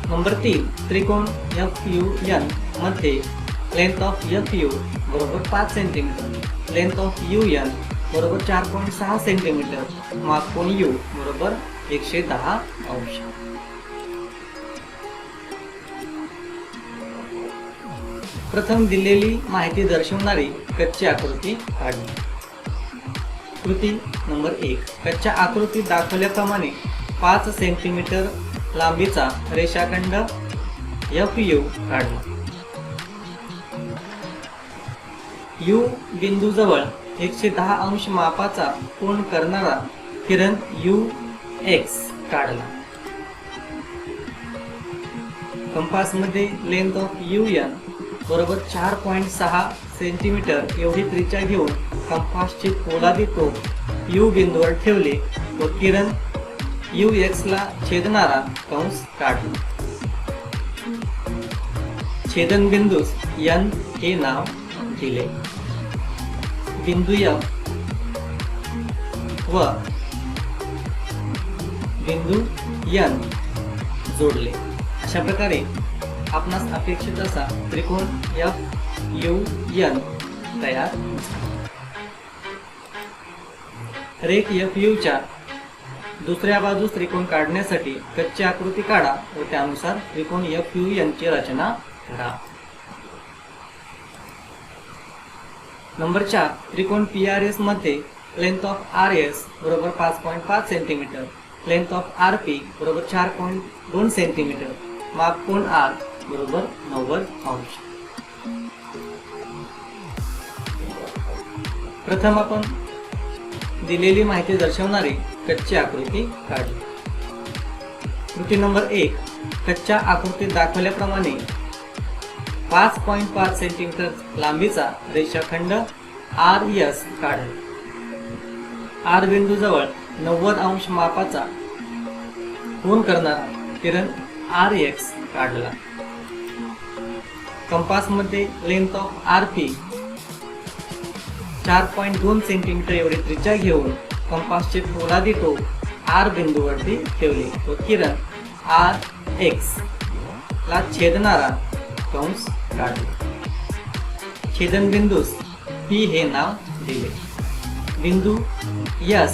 नंबर 3. त्रिकोण FUN मध्ये लेंथ ऑफ FU बरोबर 5 सेंटीमीटर, लेंथ ऑफ UN बरोबर 4.6 सेंटीमीटर, माप कोन U बरोबर 110 अंश. प्रथम दिलेली माहिती दर्शवणारी कच्ची आकृती काढली. कृती. नंबर 1. कच्च्या आकृतीत दाखवल्याप्रमाणे 5 सेंटीमीटर लांबीचा रेषाखंड FU काढला. U बिंदू जवळ 110 अंश मापाचा कोन करणारा किरण UX काढला. कंपास मध्ये लेंथ ऑफ UN बरोबर 4.6 सेंटीमीटर एवढी त्रिज्या घेऊन कंपासचे पोलादी टोक U बिंदूवर ठेवले व किरण UX ला छेदणारा कंस काढला. छेदन बिंदूस N हे नाव दिले. बिंदू F व बिंदू N जोडले. अशा प्रकारे आपणास अपेक्षित असा त्रिकोण FUN तयार झाला. रेख FU च्या दुसऱ्या बाजूस त्रिकोण काढण्यासाठी कच्ची आकृती काढा व त्यानुसार त्रिकोण FUN ची रचना करा. नंबर 4. त्रिकोण PRS मध्ये लेंथ ऑफ RS बरोबर 5.5 सेंटीमीटर, लेंथ ऑफ RP बरोबर 4.2 सेंटीमीटर, माप कोन R बरोबर 90 अंश. प्रथम आपण दिलेली माहिती दर्शवणारी कच्ची आकृती काढली. कृती नंबर 1. कच्च्या आकृतीत दाखवल्याप्रमाणे 5.5 सेंटीमीटर लांबीचा रेषाखंड RS काढा. R बिंदू जवळ 90 अंश मापाचा कोन करणारा किरण RX काढला. कंपास मध्ये लेंथ ऑफ RP 4.2 सेंटीमीटर एवढी त्रिज्या घेऊन कंपासचे पोलादी टोक R बिंदूवरती ठेवले व किरण RX ला छेदणारा कंस काढला. छेदन बिंदूस P हे नाव दिले. बिंदू S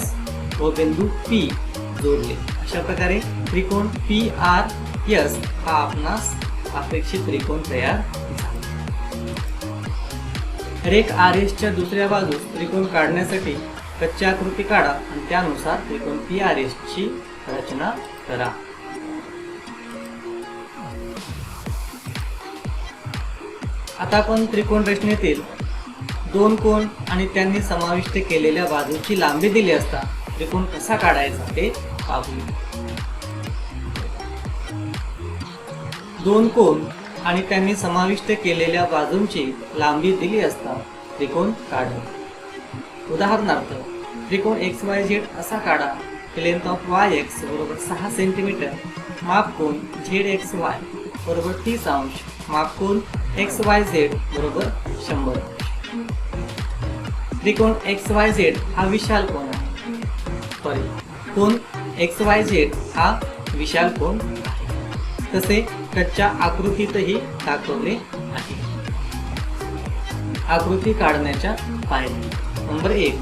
व बिंदू P जोडले. अशा प्रकारे त्रिकोण PRS हा आपणास अपेक्षित त्रिकोण तयार झाला. रेख RS च्या दुसऱ्या बाजूस त्रिकोण काढण्यासाठी कच्ची आकृती काढा आणि त्यानुसार त्रिकोण PRS ची रचना करा. आता आपण त्रिकोण रचनेतील दोन कोन आणि त्यांनी समाविष्ट केलेल्या बाजूची लांबी दिली असता त्रिकोण कसा काढायचा ते पाहूया. दोन कोन आणि त्यांनी समाविष्ट केलेल्या बाजूंची लांबी दिली असता त्रिकोण काढा. उदाहरणार्थ त्रिकोण XYZ असा काढा की लेंथ ऑफ YX बरोबर 6 सेंटीमीटर, माप कोन ZXY बरोबर 30 अंश, माप कोन XYZ बरोबर 100. त्रिकोण XYZ हा विशाल कोन आहे. कोन XYZ हा विशाल कोन आहे. तसे कच्च्या आकृतीतही दाखवले आहे. आकृती काढण्याच्या पायऱ्या. नंबर 1.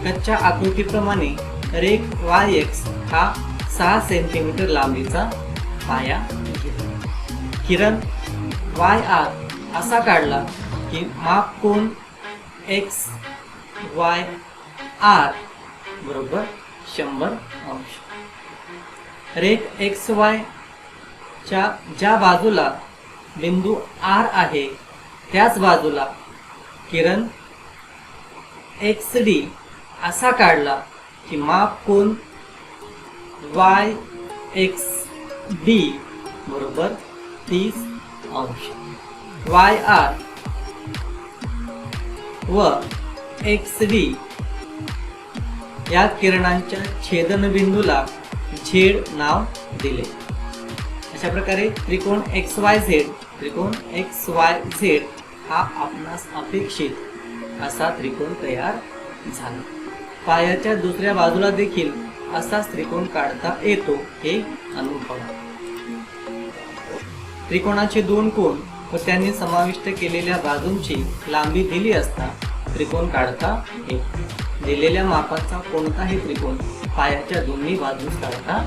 कच्च्या आकृतीप्रमाणे रेख YX हा 6 सेंटीमीटर लांबीचा पाया घेतला. किरण YR असा काढला की माप कोन XYR बरोबर 100 अंश. रेख XY च्या ज्या बाजूला बिंदू R आहे त्याच बाजूला किरण XD असा काढला की माप कोन YXD बरोबर 30 अंश. YR व XD या किरणांच्या छेदन बिंदूला Z नाव दिले. अशा प्रकारे त्रिकोण XYZ हा आपणास अपेक्षित असा त्रिकोण तयार झाला. पायाच्या दुसऱ्या बाजूला देखील असाच त्रिकोण काढता येतो हे अनुभवा. त्रिकोणाचे दोन कोन व त्यांनी समाविष्ट केलेल्या बाजूंची लांबी दिली असता त्रिकोण काढता येतो. दिलेल्या मापाचा कोणताही त्रिकोण पायाच्या दोन्ही बाजूस काढता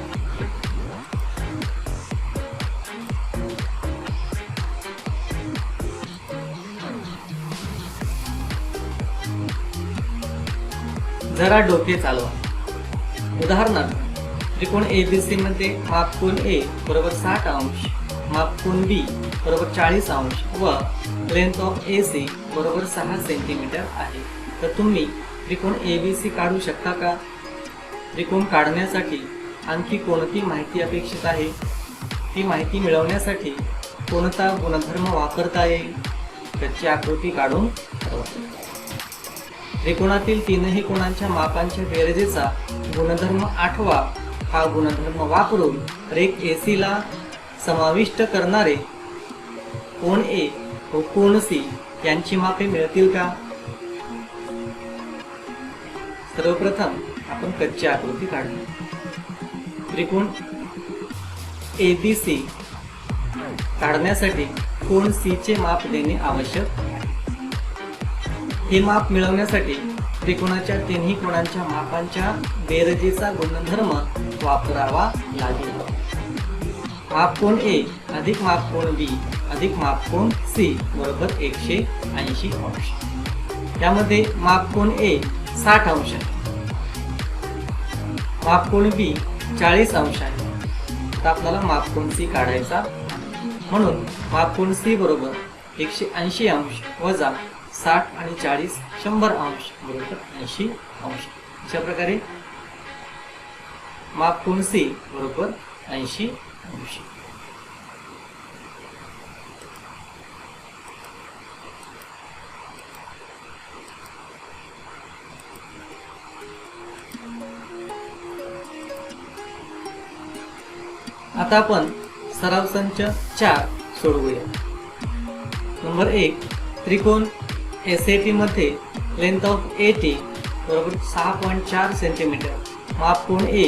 जरा डोके चालवा. उदाहरणार्थ त्रिकोण ABC मध्ये माप कोन A बरोबर 60 अंश, माप कोन B बरोबर 40 अंश व लेंथ ऑफ AC बरोबर 6 सेंटीमीटर आहे. तर तुम्ही त्रिकोण ABC काढू शकता का? त्रिकोण काढण्यासाठी आणखी कोणती माहिती अपेक्षित आहे? ती माहिती मिळवण्यासाठी कोणता गुणधर्म वापरता येईल? त्याची आकृती काढून त्रिकोणातील तीनही कोणांच्या मापांच्या बेरजेचा गुणधर्म आठवा. हा गुणधर्म वापरून रेख AC ला समाविष्ट करणारे कोन A व कोन C यांची मापे मिळतील का? सर्वप्रथम आपण कच्ची आकृती काढू. त्रिकोण ABC काढण्यासाठी कोन C चे माप देणे आवश्यक आहे. हे माप मिळवण्यासाठी त्रिकोणाच्या तिन्ही कोणांच्या मापांच्या बेरजेचा गुणधर्म वापरावा लागेल. माप कोन A अधिक माप कोन B अधिक माप कोन C बरोबर 180 अंश. यामध्ये माप कोन A 60 अंश आहे, माप कोन B 40 अंश आहे. तर आपल्याला माप कोन C काढायचा, म्हणून माप कोन C बरोबर 180 अंश वजा 60 आणि 40 100 अंश बरोबर 80 अंश. अशा प्रकारे माप कोन C बरोबर 80 अंश. आता आपण सराव संच 4 सोडवूया. नंबर 1, त्रिकोण SAT मध्ये लेंथ ऑफ AT बरोबर 6.4 सेंटीमीटर, माप कोन A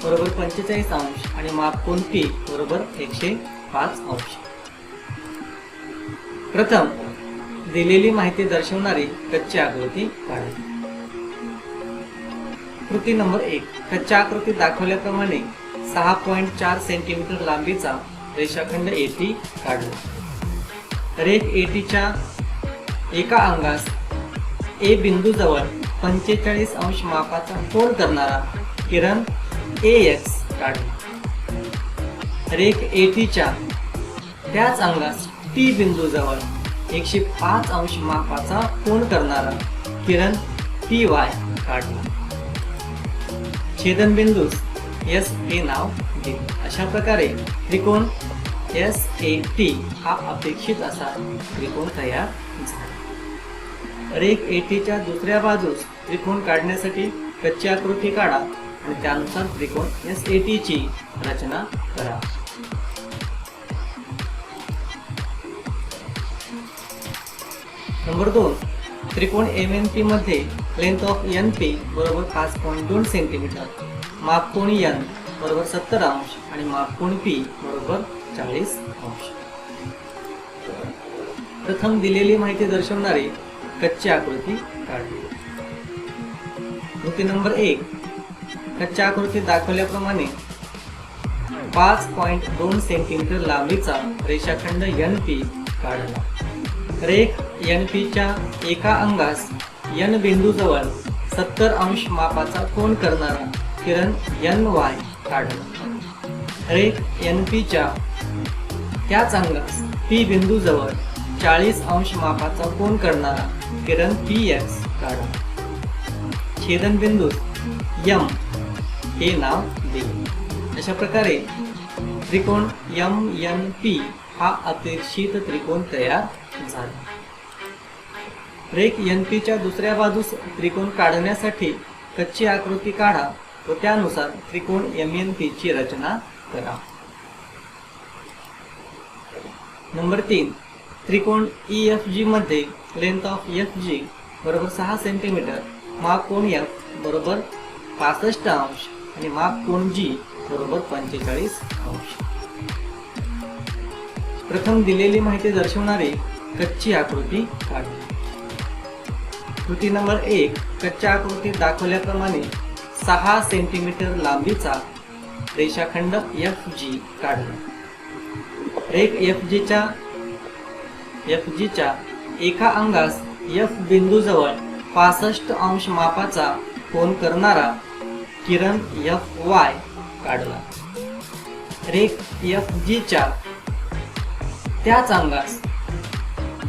बरोबर 45 अंश आणि माप कोन P बरोबर 105 अंश. प्रथम दिलेली माहिती दर्शवणारी कच्ची आकृती काढा. कृती नंबर 1, कच्च्या आकृतीत दाखवल्याप्रमाणे 6.4 सेंटीमीटर लांबीचा रेषाखंड AT काढला. रेख AT च्या एका अंगास A बिंदू जवळ 45 अंश मापाचा कोन करणारा किरण AX काढला. रेख AT च्या त्याच अंगास T बिंदू जवळ 105 अंश मापाचा कोन करणारा किरण PY काढला. छेदनबिंदूस S हे नाव दिले. अशा प्रकारे त्रिकोण SAT हा अपेक्षित असा त्रिकोण तयार झाला. रेख AT च्या दुसऱ्या बाजूस त्रिकोण काढण्यासाठी कच्ची आकृती काढा आणि त्यानुसार त्रिकोण SAT ची रचना करा. नंबर 2, त्रिकोण MNP मध्ये लेंथ ऑफ NP बरोबर 5.2 सेंटीमीटर, माप कोन N बरोबर 70 अंश आणि माप कोन P बरोबर 40 अंश. प्रथम दिलेली माहिती दर्शवणारी कच्ची आकृती काढली. कृती नंबर 1, कच्च्या आकृतीत दाखवल्याप्रमाणे 5.2 सेंटीमीटर लांबीचा रेषाखंड NP काढला. रेख NP च्या एका अंगास N बिंदू जवळ 70 अंश मापाचा कोन करणारा किरण NY काढला. रेख NP च्या त्याच अंगास P बिंदू जवळ 40 अंश मापाचा कोन करणारा किरण PX काढला. छेदनबिंदूस M हे नाव दिले. अशा प्रकारे त्रिकोण MNP हा अपेक्षित त्रिकोण तयार झाला. रेख NP च्या दुसऱ्या बाजूस त्रिकोण काढण्यासाठी कच्ची आकृती काढा व त्यानुसार त्रिकोण MNP ची रचना करा. नंबर 3, त्रिकोण EFG मध्ये लेंथ ऑफ FG बरोबर 6 सेंटीमीटर, माप कोन F बरोबर 65 अंश आणि माप कोन G बरोबर 45 अंश. प्रथम दिलेली माहिती दर्शवणारी कच्ची आकृती काढा. कृती नंबर 1, कच्च्या आकृतीत दाखवल्याप्रमाणे 6 सेंटीमीटर लांबीचा रेषाखंड FG काढला. रेख FG च्या एका अंगास F बिंदू जवळ 65 अंश मापाचा कोन करणारा किरण FY काढला. रेख FG च्या त्याच अंगास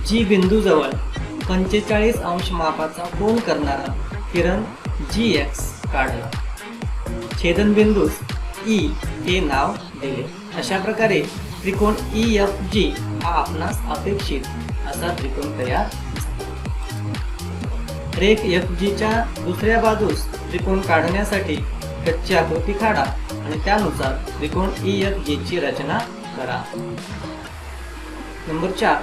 G बिंदू जवळ 45 अंश मापाचा कोन करणारा किरण GX काढला. छेदनबिंदूस E हे नाव दिले. अशा प्रकारे त्रिकोण EFG हा आपणास अपेक्षित असा त्रिकोण तयार झाला. रेख FG च्या दुसऱ्या बाजूस त्रिकोण काढण्यासाठी कच्ची आकृती काढा आणि त्यानुसार त्रिकोण EFG ची रचना करा. नंबर 4,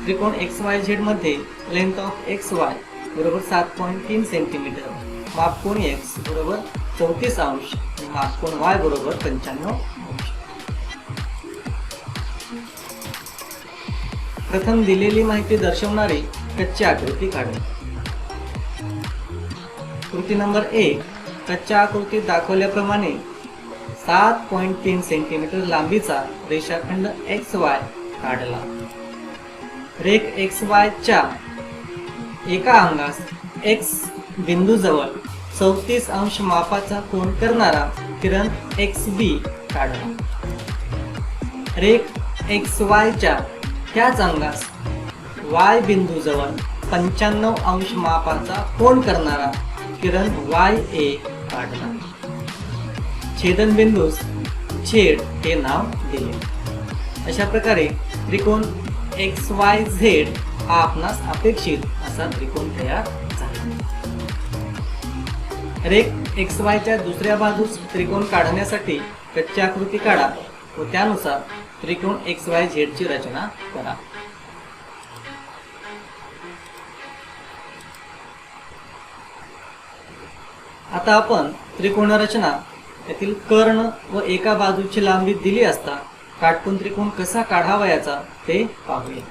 त्रिकोण XYZ मध्ये लेंथ ऑफ XY बरोबर 7.3 सेंटीमीटर, मापकोन X बरोबर 34 अंश आणि मापकोन Y बरोबर 95 अंश. प्रथम दिलेली माहिती दर्शवणारी कच्ची आकृती काढा. कृती नंबर 1. कच्च्या आकृतीत दाखवल्याप्रमाणे 7.3 सेंटीमीटर लांबीचा रेषाखंड XY काढला. रेख XY च्या एका अंगास X बिंदूजवळ 34 अंश मापाचा कोन करणारा किरण XB काढला. रेख XY च्या त्याच अंगास Y बिंदूजवळ 95 अंश मापाचा कोन करणारा किरण YA काढला. छेदनबिंदूस छेद हे नाव दिले. अशा प्रकारे त्रिकोण XYZ हा आपणास अपेक्षित असा त्रिकोण तयार झाला. रेख XY च्या दुसऱ्या बाजूस त्रिकोण काढण्यासाठी कच्ची आकृती काढा व त्यानुसार त्रिकोण XYZ ची रचना करा. आता आपण त्रिकोण रचना यातील कर्ण व एका बाजूची लांबी दिली असता काटकोन त्रिकोण कसा काढावयाचा ते पाहूया.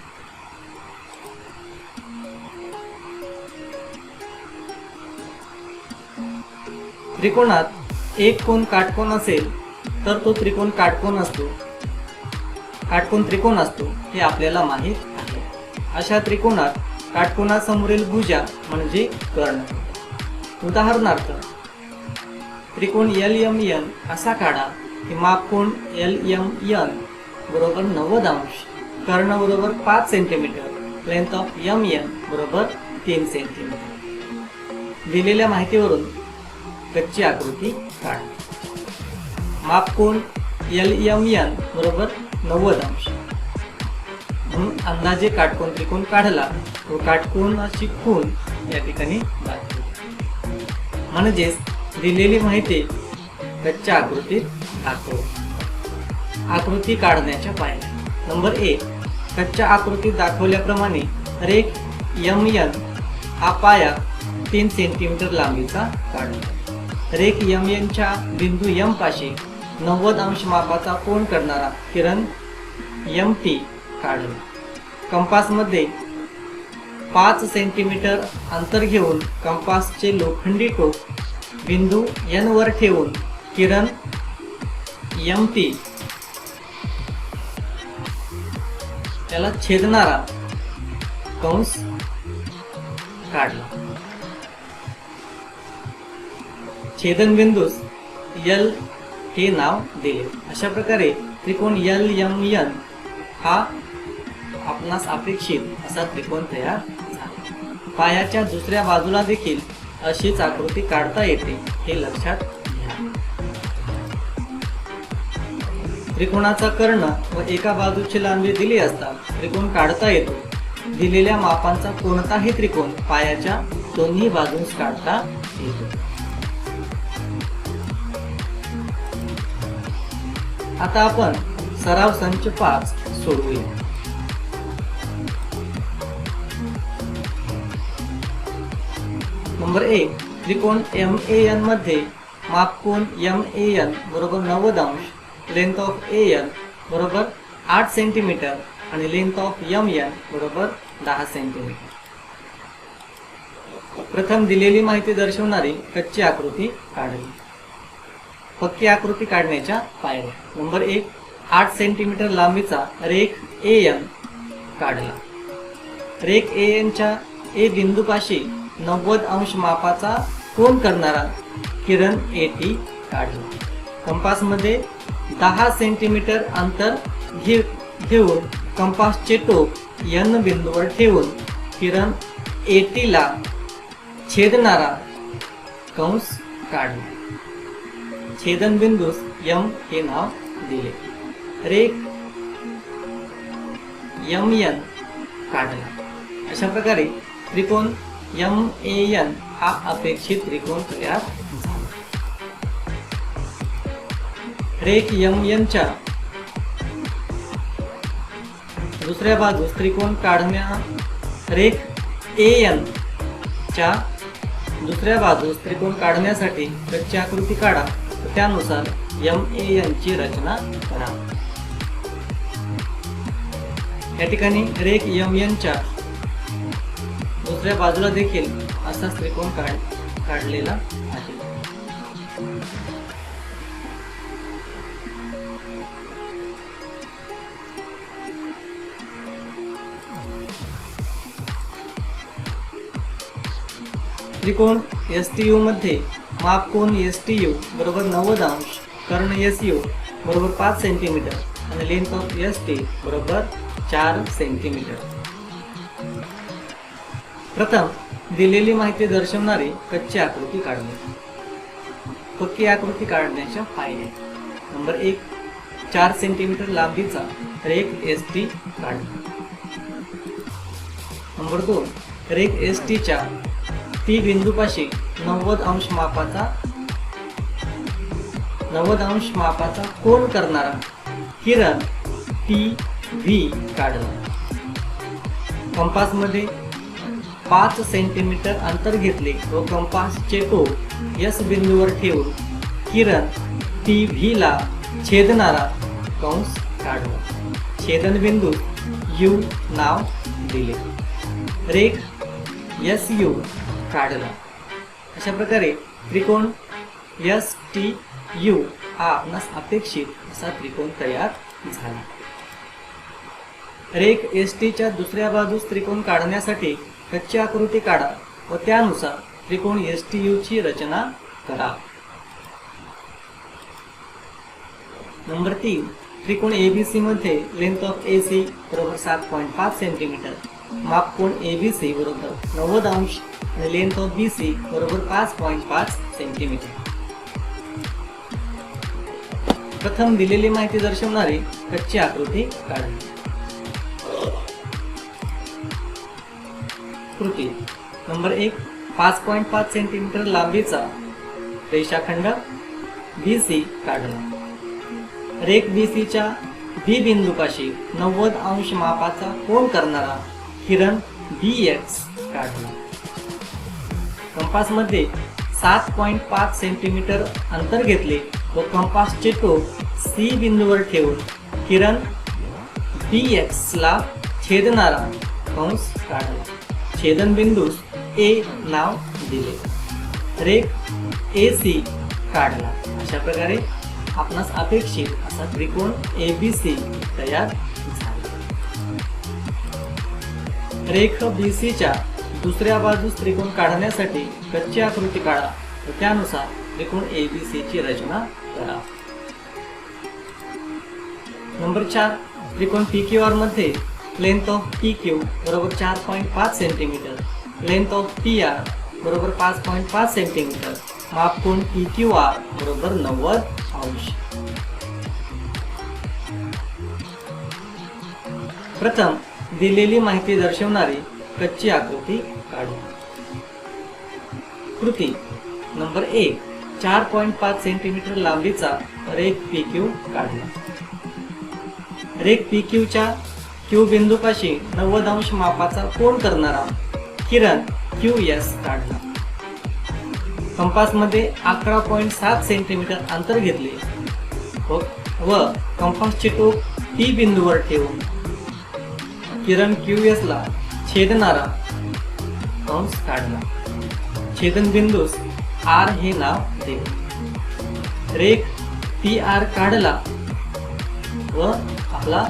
त्रिकोणात एक कोन काटकोन असेल तर तो त्रिकोण काटकोन असतो, काटकोन त्रिकोण असतो हे आपल्याला माहित आहे. अशा त्रिकोणात काटकोनासमोरील भुजा म्हणजे कर्ण. उदाहरणार्थ त्रिकोण LMN असा काढा की मापकोन LMN बरोबर 90 अंश, कर्ण बरोबर 5 सेंटीमीटर, लेंथ ऑफ MN बरोबर 3 सेंटीमीटर. दिलेल्या माहितीवरून कच्ची आकृती काढा. मापकोन LMN बरोबर 90 अंश म्हणून अंदाजे काटकोन त्रिकोण काढला व काटकोनाची खूण या ठिकाणी दाखवली. म्हणजेच दिलेली माहिती कच्च्या आकृतीत दाखव. आकृती काढण्याच्या पायऱ्या. नंबर 1. कच्च्या आकृतीत दाखवल्याप्रमाणे रेख MN हा पाया 3 सेंटीमीटर लांबीचा काढला. रेख MN च्या बिंदू M पाशी 90 अंश मापाचा कोन करणारा किरण MT काढला. कंपासमध्ये 5 सेंटीमीटर अंतर घेऊन कंपासचे लोखंडी टोक बिंदू N वर ठेवून किरण MT त्याला छेदणारा कंस काढला. छेदनबिंदूस L हे नाव दिले. अशा प्रकारे त्रिकोण LMN हा आपणास अपेक्षित असा त्रिकोण तयार झाला. पायाच्या दुसऱ्या बाजूला देखील अशीच आकृती काढता येते हे लक्षात घ्या. त्रिकोणाचा कर्ण व एका बाजूची लांबी दिली असता त्रिकोण काढता येतो. दिलेल्या मापांचा कोणताही त्रिकोण पायाच्या दोन्ही बाजूंस काढता येतो. आता आपण सराव संच 5 सोडवूया. नंबर 1. त्रिकोण MAN मध्ये मापकोन MAN बरोबर 90 अंश, लेंथ ऑफ AN बरोबर 8 सेंटीमीटर आणि लेंथ ऑफ MN बरोबर 10 सेंटीमीटर. प्रथम दिलेली माहिती दर्शवणारी कच्ची आकृती काढली. पक्की आकृती काढण्याच्या पायऱ्या. नंबर 1. 8 सेंटीमीटर लांबीचा रेख AN काढला. रेख AN च्या A बिंदूपाशी 90 अंश मापाचा कोन करणारा किरण AT काढला. कंपासमध्ये 10 सेंटीमीटर अंतर घेऊन कंपासचे टोक N बिंदूवर ठेवून किरण AT ला छेदणारा कंस काढला. छेदनबिंदूस M हे नाव दिले. रेख MN काढला. अशा प्रकारे त्रिकोण MAN हा अपेक्षित त्रिकोण तयार झाला. रेख MN च्या दुसऱ्या बाजूस त्रिकोण काढण्या रेख AN च्या दुसऱ्या बाजूस त्रिकोण काढण्यासाठी कच्ची आकृती काढा व त्यानुसार MAN ची रचना करा. या ठिकाणी रेख MN च्या दुसऱ्या बाजूला देखील असाच त्रिकोण काढलेला आहे. त्रिकोण STU मध्ये माप कोन STU बरोबर 90 अंश, कर्ण SU बरोबर 5 सेंटीमीटर आणि लेंथ ऑफ ST बरोबर 4 सेंटीमीटर. प्रथम दिलेली माहिती दर्शवणारी कच्ची आकृती काढणे. पक्की आकृती काढण्याच्या फायदे. नंबर 1, 4 सेंटीमीटर लांबीचा रेख ST काढणे. नंबर 2, रेख ST च्या T बिंदूपाशी 90 अंश मापाचा कोन करणारा किरण TV काढला. कंपासमध्ये 5 सेंटीमीटर अंतर घेतले व कंपासचे टोक S बिंदूवर ठेवून किरण TV ला छेदणारा कंस काढला. छेदनबिंदू U नाव दिले. रेख SU काढला. अशा प्रकारे त्रिकोण STU हा आपणास अपेक्षित असा त्रिकोण तयार झाला. रेख ST च्या दुसऱ्या बाजूस त्रिकोण काढण्यासाठी कच्ची आकृती काढा व त्यानुसार त्रिकोण STU ची रचना करा. नंबर 3, त्रिकोण ABC मध्ये लेंथ ऑफ AC बरोबर 7.5 सेंटीमीटर, माप कोन ABC बरोबर 90 अंश आणि लेंथ ऑफ BC बरोबर 5.5 सेंटीमीटर. प्रथम दिलेली माहिती दर्शवणारी कच्ची आकृती काढणे. कृती. नंबर 1, 5.5 सेंटीमीटर लांबीचा रेषाखंड BC काढला. रेख BC च्या B बिंदूपाशी 90 अंश मापाचा कोन करणारा किरण BX काढला. कंपासमध्ये 7.5 सेंटीमीटर अंतर घेतले व कंपासचे टोक C बिंदूवर ठेवून किरण BX ला छेदणारा कंस काढला. छेदनबिंदूस A नाव दिले. रेख AC काढला. अशा प्रकारे आपणास अपेक्षित असा त्रिकोण ABC तयार झाला. रेख BC च्या दुसऱ्या बाजूस त्रिकोण काढण्यासाठी कच्ची आकृती काढा व त्यानुसार त्रिकोण ABC ची रचना करा. नंबर 4, त्रिकोण PQR मध्ये लेंथ ऑफ PQ बरोबर 4.5 सेंटीमीटर, लेंथ ऑफ PR बरोबर 5.5 सेंटीमीटर, माप कोन PQR बरोबर 90 अंश. प्रथम दिलेली माहिती दर्शवणारी कच्ची आकृती काढू. कृती. नंबर 1, 4.5 सेंटीमीटर लांबीचा रेख PQ काढला. रेख PQ च्या Q बिंदूपाशी 90 अंश मापाचा कोन करणारा किरण QS काढला. कंपासमध्ये 11.7 सेंटीमीटर अंतर घेतले व कंपासचे टोक T बिंदूवर ठेवून किरण QS ला छेदणारा कंस काढला. छेदनबिंदूस R हे नाव दिले. रेख PR काढला व आपला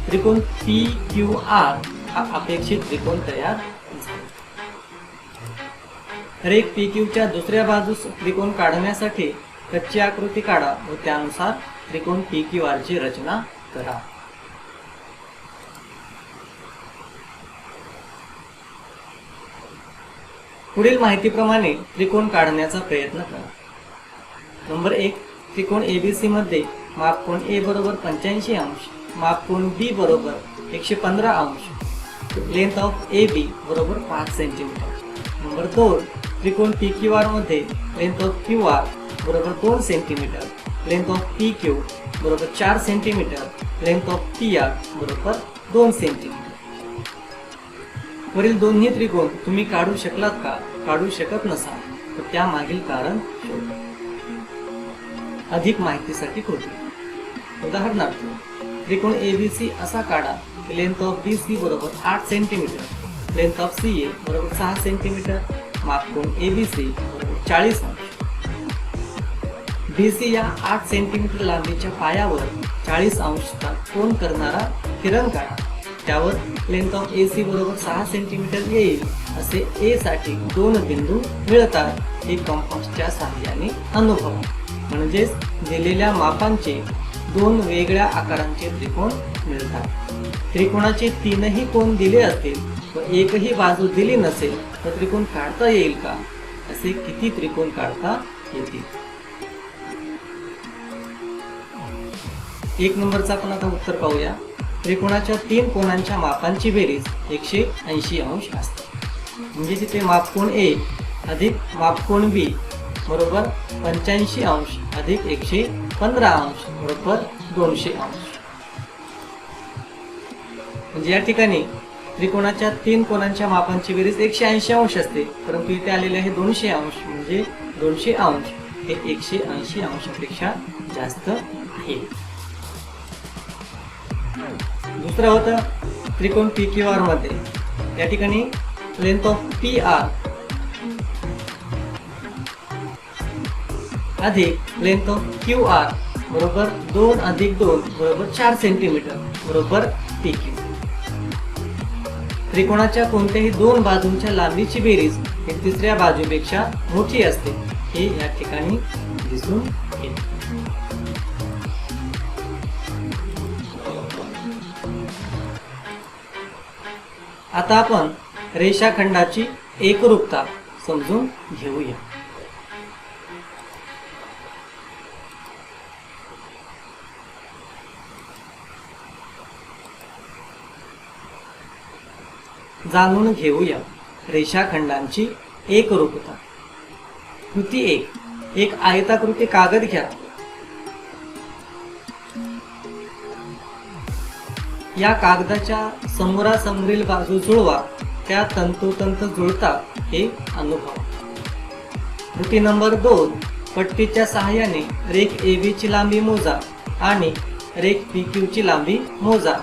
त्रिकोण PQR हा अपेक्षित त्रिकोण तयार झाला. रेख PQ च्या दुसऱ्या बाजूस त्रिकोण काढण्यासाठी कच्ची आकृती काढा व त्यानुसार त्रिकोण PQR ची रचना करा. पुढील माहितीप्रमाणे त्रिकोण काढण्याचा प्रयत्न करा. नंबर 1, त्रिकोण ABC मध्ये माप कोन A बरोबर 85 अंश, माप कोन B बरोबर 115 अंश, लेंथ ऑफ AB बरोबर 5 सेंटीमीटर. नंबर 2, त्रिकोण PQR मध्ये लेंथ ऑफ QR बरोबर 2 centimetre, length of P Q बरोबर 4 centimetre, length of P R बरोबर 2 सेंटीमीटर. वरील दोन्ही त्रिकोण तुम्ही काढू शकलात का? काढू शकत नसाल तर त्या मागील कारण शोधा. अधिक माहितीसाठी कृती. उदाहरणार्थ त्रिकोण एबीसी असा काढा की लेंथ ऑफ बीसी बरोबर 8 सेंटीमीटर, लेंथ ऑफ सीए बरोबर 6 सेंटीमीटर, मापकोन एबीसी बरोबर 40 अंश. बीसी या 8 सेंटीमीटर लांबीच्या पायावर 40 अंशचा कोन करणारा किरण काढा. त्यावर लेंथ ऑफ एसी बरोबर 6 सेंटीमीटर येईल असे ए साठी 2 बिंदू मिळतात. हे कंपासच्या साहाय्याने अनुभवा. म्हणजेच दिलेल्या मापांचे 2 वेगळ्या आकारांचे त्रिकोण मिळतात. त्रिकोणाचे 3ही कोन दिले असतील व एकही बाजू दिली नसेल तर त्रिकोण काढता येईल का? असे किती त्रिकोण काढता येतील? 1 नंबरचा आपण आता उत्तर पाहूया. त्रिकोणाच्या 3 कोनांच्या मापांची बेरीज 180 अंश असते. म्हणजे तिथे मापकोन ए अधिक मापकोन बी बरोबर 85 अंश अधिक 115 अंश बरोबर 200 अंश. म्हणजे या ठिकाणी त्रिकोणाच्या 3 कोनांच्या मापांची बेरीज 180 अंश असते, परंतु इथे आलेले आहे 200 अंश. म्हणजे 200 अंश हे 180 अंशापेक्षा जास्त आहे. दुसरं होतं त्रिकोण पी क्यू आर मध्ये. या ठिकाणी लेंथ ऑफ पी आर अधिक लेंथ ऑफ क्यू आर बरोबर 2 अधिक 2 बरोबर 4 सेंटीमीटर बरोबर पी क्यू. त्रिकोणाच्या कोणत्याही 2 बाजूंच्या लांबीची बेरीज ही तिसऱ्या बाजूपेक्षा मोठी असते, हे या ठिकाणी दिसून येते. आता आपण रेषाखंडाची एकरूपता समजून घेऊया. जाणून घेऊया रेषाखंडांची एकरूपता. कृती 1. एक आयताकृती कागद घ्या. या कागदाच्या समोरासमोरील बाजू जुळवा. त्या तंतोतंत जुळतात हे अनुभवा. कृती नंबर 2. पट्टीच्या सहाय्याने रेख AB ची लांबी मोजा आणि रेख PQ ची लांबी मोजा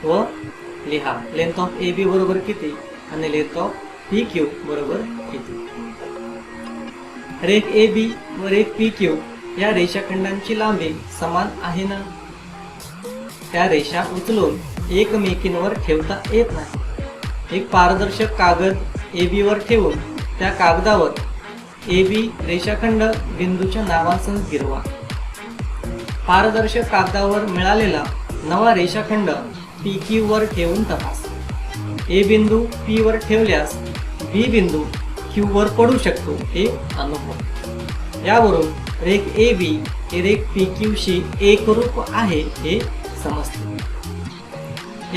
व लिहा. लेंथ ऑफ AB बरोबर किती आणि लेंथ ऑफ PQ बरोबर किती. रेख AB व रेख PQ या रेषाखंडांची लांबी समान आहे ना? त्या रेषा उचलून एकमेकींवर ठेवता येत नाही. एक पारदर्शक कागद AB वर ठेवून त्या कागदावर AB रेषाखंड बिंदूच्या नावासह गिरवा. पारदर्शक कागदावर मिळालेला नवा रेषाखंड PQ वर ठेवून तपास. A बिंदू P वर ठेवल्यास B बिंदू Q वर पडू शकतो हे अनुभव. यावरून रेख AB ही रेख PQ शी एकरूप आहे हे समजते.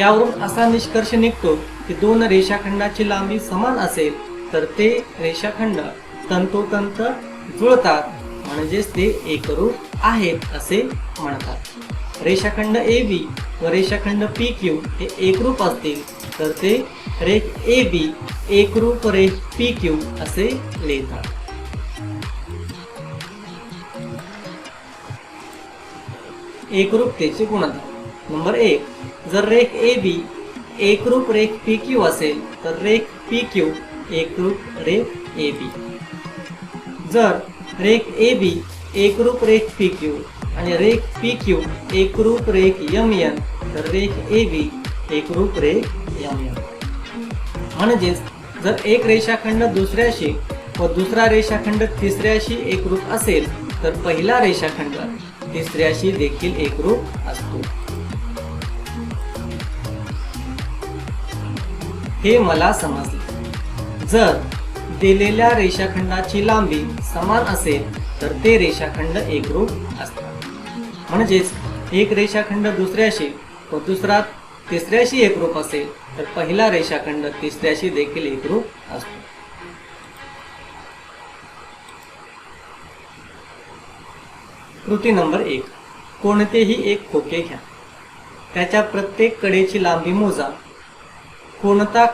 यावरून असा निष्कर्ष निघतो की 2 रेषाखंडाची लांबी समान असेल तर ते रेषाखंड तंतोतंत जुळतात, म्हणजेच ते एकरूप आहेत असे म्हणतात. रेषाखंड AB व रेषाखंड PQ हे एकरूप असतील तर ते रेख AB एकरूप रेख PQ असे लिहितात. एकरूपतेचे गुणधर्म. नंबर 1. जर रेख AB एकरूप रेख PQ असेल तर रेख PQ एकरूप रेख AB. जर रेख AB एकरूप रेख PQ आणि रेख PQ एकरूप रेख MN तर रेख AB एकरूप रेख MN. म्हणजेच जर एक रेषाखंड दुसऱ्याशी व दुसरा रेषाखंड तिसऱ्याशी एकरूप असेल तर पहिला रेषाखंड तिसऱ्याशी देखील एकरूप असतो. हे मला समजले. जर दिलेल्या रेषाखंडाची लांबी समान असेल तर ते रेषाखंड एकरूप असतात. म्हणजेच एक रेषाखंड दुसऱ्याशी व दुसरा तिसऱ्याशी एकरूप असेल तर पहिला रेषाखंड तिसऱ्याशी देखील एकरूप असतो. कृती नंबर 1. कोणतेही एक खोके घ्या. त्याच्या प्रत्येक कडेची लांबी मोजा. कोणत्या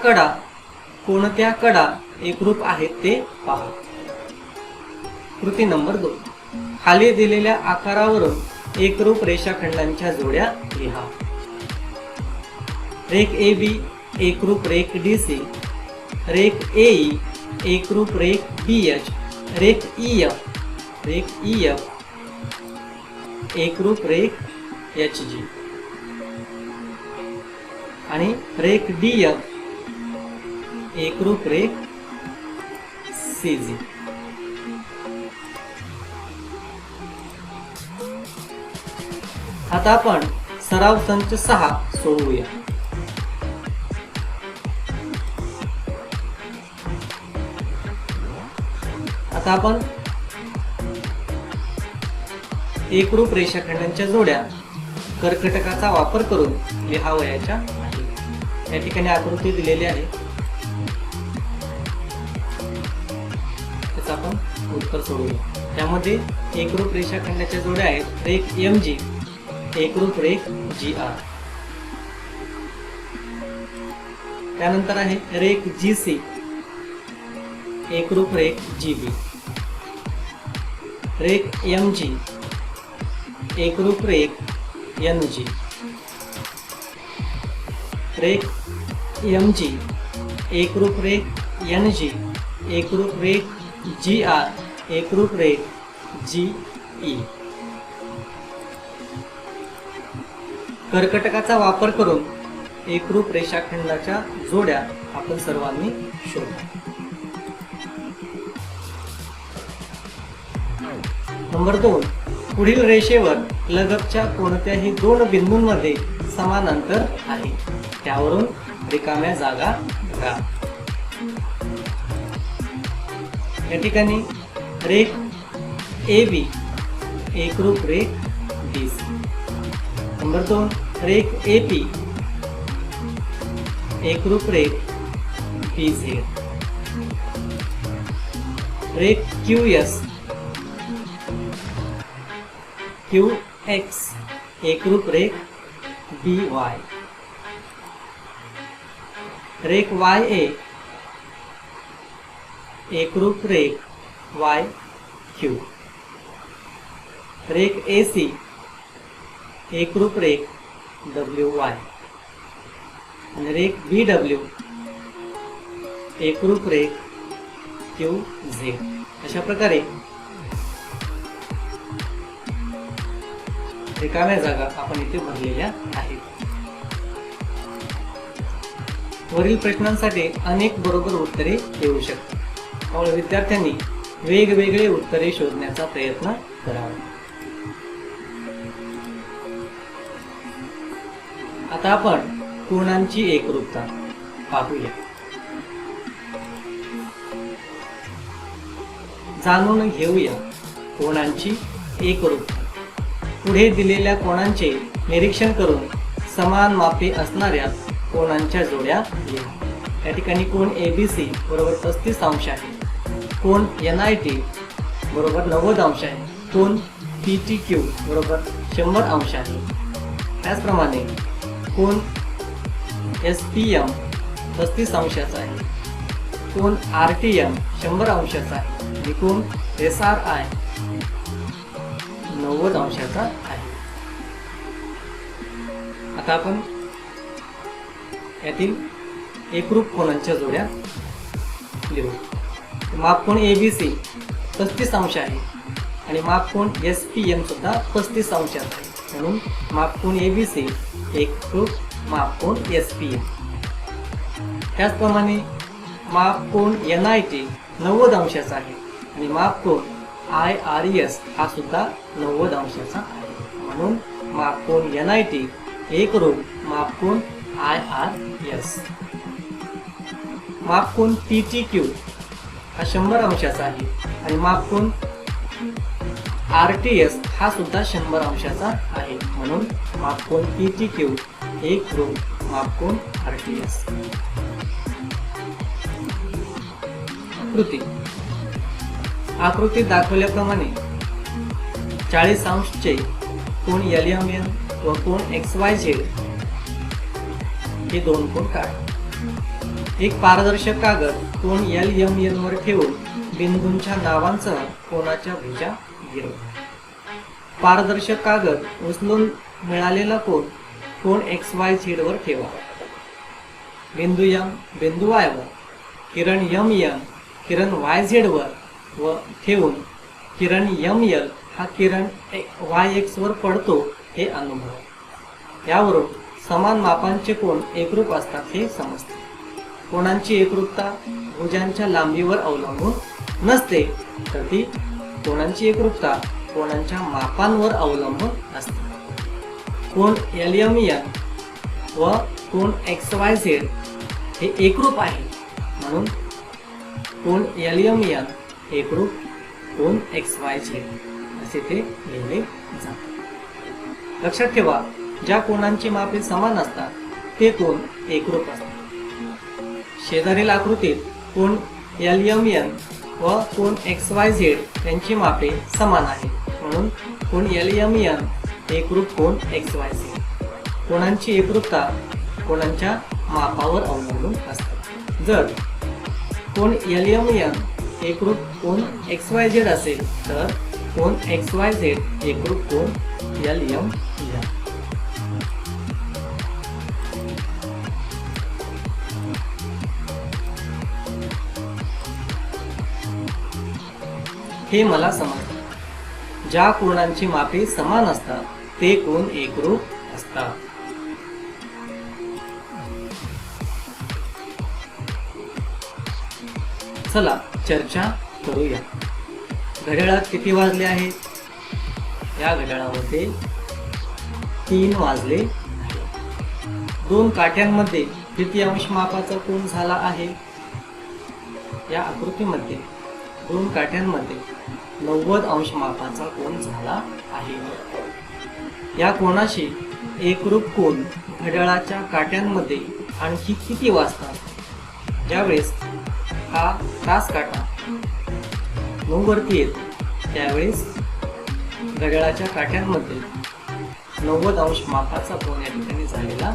कडा एकरूप आहेत ते पहा. कृती नंबर 2. खाली दिलेल्या आकारावरून एकरूप रेषाखंडांच्या जोड्या लिहा. रेख AB एकरूप रेख DC, रेख AE एकरूप रेख BH, रेख EF एकरूप रेख HG आणि रेख DF एकरूप रेख CG. आता आपण सराव संच 6 सोडवूया. आता आपण एकरूप रेषाखंडांच्या जोड्या कर्कटकाचा वापर करून लिहावयाच्या आहेत. या ठिकाणी आकृती दिलेली आहे. त्याचं आपण उत्तर सोडवूया. त्यामध्ये एकरूप रेषाखंडाच्या जोड्या आहेत रेख MG एकरूप रेख GR, त्यानंतर आहे रेख GC एकरूप रेख GB, रेख MG एकरूप रेख NG, रेख MG एकरूप रेख NG एकरूप रेख GR एकरूप रेख GE. कर्कटकाचा वापर करून एकरूप रेषाखंडाच्या जोड्या आपण सर्वांनी शोधू. नंबर 2. पुढील रेषेवर लगतच्या कोणत्याही 2 बिंदूंमध्ये समान अंतर आहे. त्यावरून रिकाम्या जागा भरा. या ठिकाणी रेख AB एकरूप रेख BC. नंबर 2. रेख AP एकरूप रेख BZ, रेख QX एकरूप रेख BY, रेख YA एकरूप रेख YQ, रेख AC एकरूप रेख WY आणि रेख BW एकरूप रेख QZ. अशा प्रकारे रिकाम्या जागा आपण इथे भरलेल्या आहेत. वरील प्रश्नांसाठी अनेक बरोबर उत्तरे येऊ शकतात. त्यामुळे विद्यार्थ्यांनी वेगवेगळे उत्तरे शोधण्याचा प्रयत्न करावा. आता आपण पूर्णांची एकरूपता पाहूया. जाणून घेऊया कोणांची एकरूपता. पुढे दिलेल्या कोणांचे निरीक्षण करून समान मापे असणाऱ्या कोणांच्या जोड्या लिहा. या ठिकाणी कोण ABC बरोबर 35 अंश आहे, कोण NIT बरोबर 90 अंश आहे, कोण PTQ बरोबर 100 अंश आहे. त्याचप्रमाणे कोण SPM 35 अंशाचा आहे, कोण RTM 100 अंशाचा आहे आणि कोण SRI 90 अंशाचा आहे. आता आपण यातील एकरूप कोणांच्या जोड्या लिहू. मापकोन ABC 35 अंश आहे आणि मापकोन SPM सुद्धा 35 अंशाचा आहे. म्हणून मापकोन ABC एकरूप मापकोन SPM. त्याचप्रमाणे मापकोन NIT 90 अंशाचा आहे आणि मापकोन IRS हा सुद्धा 90 अंशाचा आहे. म्हणून मापकोन NIT एकरूप मापकोन IRS. मापकोन PTQ हा 100 अंशाचा आहे आणि मापकोन RTS हा सुद्धा 100 अंशाचा आहे. म्हणून मापकोन PTQ एकरूप मापकोन RTS. आकृतीत दाखवल्याप्रमाणे 40 अंशचे कोन LMN व कोन XYZ हे दोन कोन काढा. एक पारदर्शक कागद कोन LMN वर ठेवून बिंदूंच्या नावांसह कोनाच्या भुजा गिरवा. पारदर्शक कागद उचलून मिळालेला कोन XYZ वर ठेवा. बिंदू M बिंदू Y वर, किरण MN किरण YZ वर व ठेवून किरण ML हा किरण YX वर पडतो हे अनुभवा. यावरून समान मापांचे कोन एकरूप असतात हे समजते. कोनांची एकरूपता भुजांच्या लांबीवर अवलंबून नसते, तर ती कोनांची एकरूपता कोनांच्या मापांवर अवलंबून असते. कोन LMN व कोन XYZ हे एकरूप आहे, म्हणून कोन LMN एकरूप कोन XYZ असे ते लिहिले जाते. लक्षात ठेवा, ज्या कोनांची मापे समान असतात ते कोन एकरूप असतात. शेजारील आकृतीत कोन LMN व कोन XYZ यांची मापे समान आहे, म्हणून कोन LMN एकरूप कोन XYZ. कोनांची एकरूपता कोनांच्या मापावर अवलंबून असते. जर कोन LMN एकरूप कोन XYZ असेल तर कोन XYZ एकरूप कोन LMN. हे मला समजले. ज्या कोनांची मापे समान असतात ते कोन एकरूप असतात. चला चर्चा करूया. घड्याळात किती वाजले आहेत? या घड्याळामध्ये 3 वाजले. दोन काठ्यांमध्ये किती अंश मापाचा कोन झाला आहे? या आकृतीमध्ये दोन काठ्यांमध्ये 90 अंश मापाचा कोन झाला आहे. या कोनाशी एकरूप कोन घड्याळाच्या काट्यांमध्ये आणखी किती वाजतात? ज्यावेळेस हा तास काटा 9 वरती येतो त्यावेळेस घड्याळाच्या काट्यांमध्ये 90 अंश मापाचा कोन या ठिकाणी झालेला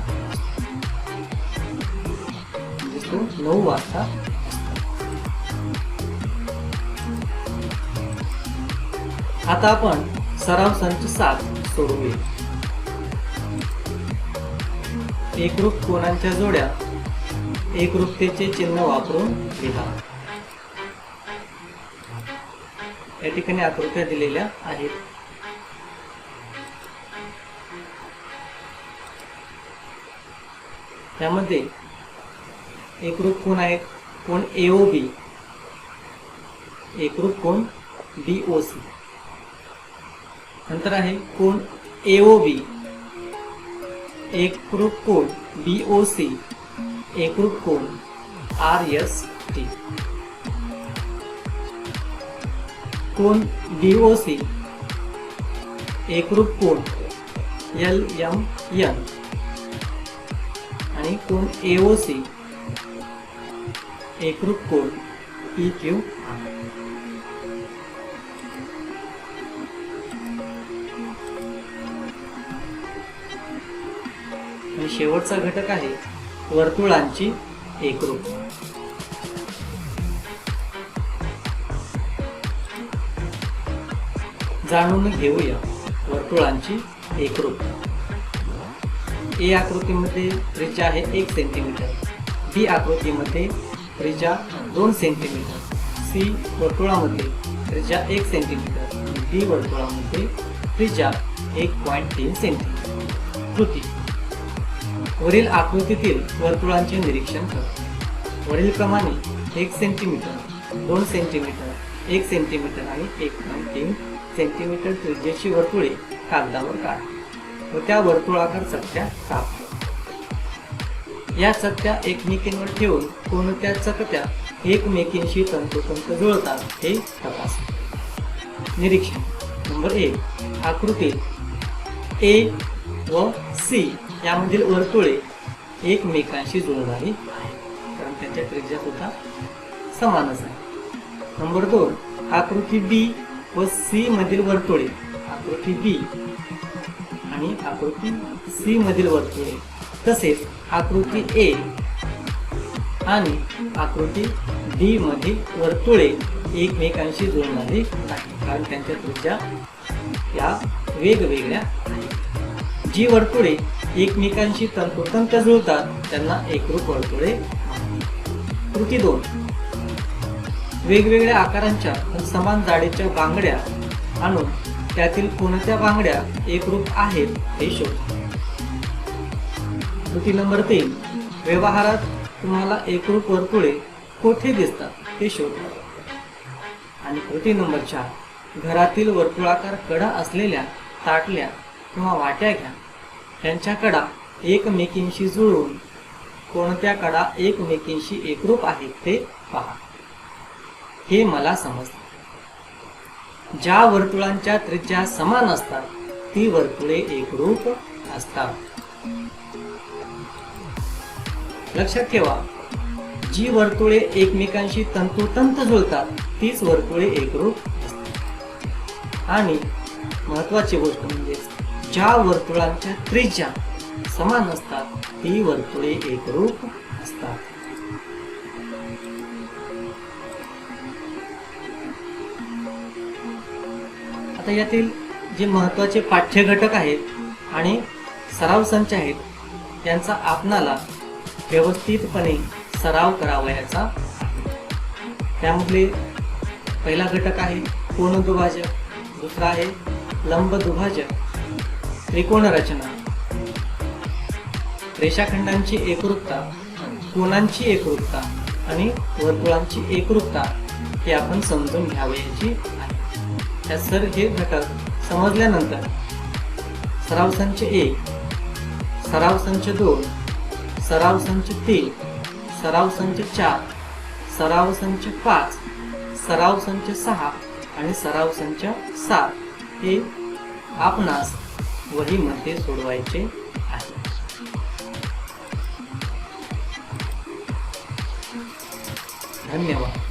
दिसतो. 9 वाजता. आता आपण सराव संच 7 सोडवूया. एकरूप कोनांच्या जोड्या एकरूपतेचे चिन्ह वापरून लिहा. या ठिकाणी आकृत्या दिलेल्या आहेत. त्यामध्ये एकरूप कोन आहेत कोन AOB, एकरूप कोन BOC. नंतर आहे कोन AOB, एकरूप कोन BOC, एकरूप कोन RST. कोन BOC एकरूप कोन LMN आणि कोन AOC एकरूप कोन PQR. आणि शेवटचा घटक आहे वर्तुळांची एकरूपता. जाणून घेऊया वर्तुळांची एकरूपता. A आकृतीमध्ये त्रिज्या आहे 1 सेंटीमीटर, B आकृतीमध्ये त्रिज्या 2 सेंटीमीटर, C वर्तुळामध्ये त्रिज्या 1 सेंटीमीटर आणि D वर्तुळामध्ये त्रिज्या 1.3 सेंटीमीटर. कृती. वरील आकृतीतील वर्तुळांचे निरीक्षण करा. वरीलप्रमाणे 1 सेंटीमीटर, 2 सेंटीमीटर, 1 सेंटीमीटर आणि 1.3 सेंटीमीटर त्रिज्येची वर्तुळे कागदावर काढा व त्या वर्तुळाकार चकत्या कापा. या चकत्या एकमेकींवर ठेवून कोणत्या चकत्या एकमेकींशी तंतोतंत जुळतात हे तपासा. निरीक्षण नंबर 1. आकृतीत A व C यामधील वर्तुळे एकमेकांशी जुळणारी आहेत, कारण त्यांच्या त्रिज्या सुद्धा समानच आहे. नंबर 2. आकृती B व C मधील वर्तुळे आकृती बी आणि आकृती सी मधील वर्तुळे तसेच आकृती ए आणि आकृती डी मधील वर्तुळे एकमेकांशी जुळणारी नाही, कारण त्यांच्या त्रिज्या या वेगवेगळ्या आहेत. जी वर्तुळे एकमेकांशी तंतोतंत जुळतात त्यांना एकरूप वर्तुळे म्हणतात. कृती 2. वेगवेगळ्या आकारांच्या पण समान जाडीच्या बांगड्या आणून त्यातील कोणत्या बांगड्या एकरूप आहेत हे शोधा. कृती नंबर 3. व्यवहारात तुम्हाला एकरूप वर्तुळे कोठे दिसतात ते शोधा. आणि कृती नंबर 4. घरातील वर्तुळाकार कडा असलेल्या ताटल्या किंवा वाट्या घ्या. त्यांच्या कडा एकमेकींशी जुळून कोणत्या कडा एकमेकींशी एकरूप आहेत ते पहा. हे मला समजले. ज्या वर्तुळांच्या त्रिज्या समान असतात ती वर्तुळे एकरूप असतात. लक्षात ठेवा, जी वर्तुळे एकमेकांशी तंतोतंत जुळतात तीच वर्तुळे एकरूप असतात. आणि महत्वाची गोष्ट म्हणजे ज्या वर्तुळांच्या त्रिज्या समान असतात ती वर्तुळे एकरूप असतात. आता यातील जे महत्वाचे पाठ्य घटक आहेत आणि सराव संच आहेत यांचा आपणाला व्यवस्थितपणे सराव करावयाचा आहे. त्यामधले पहिला घटक आहे कोन दुभाजक, दुसरा आहे लंब दुभाजक, त्रिकोण रचना, रेषाखंडांची एकरूपता, कोनांची एकरूपता आणि वर्तुळांची एकरूपता हे आपण समजून घ्यावयाची आहे. या सर्व हे घटक समजल्यानंतर सराव संच 1, सराव संच 2, सराव संच 3, सराव संच 4, सराव संच 5, सराव संच 6 आणि सराव संच 7 हे आपणास वहीमध्ये सोडवायचे आहे. धन्यवाद.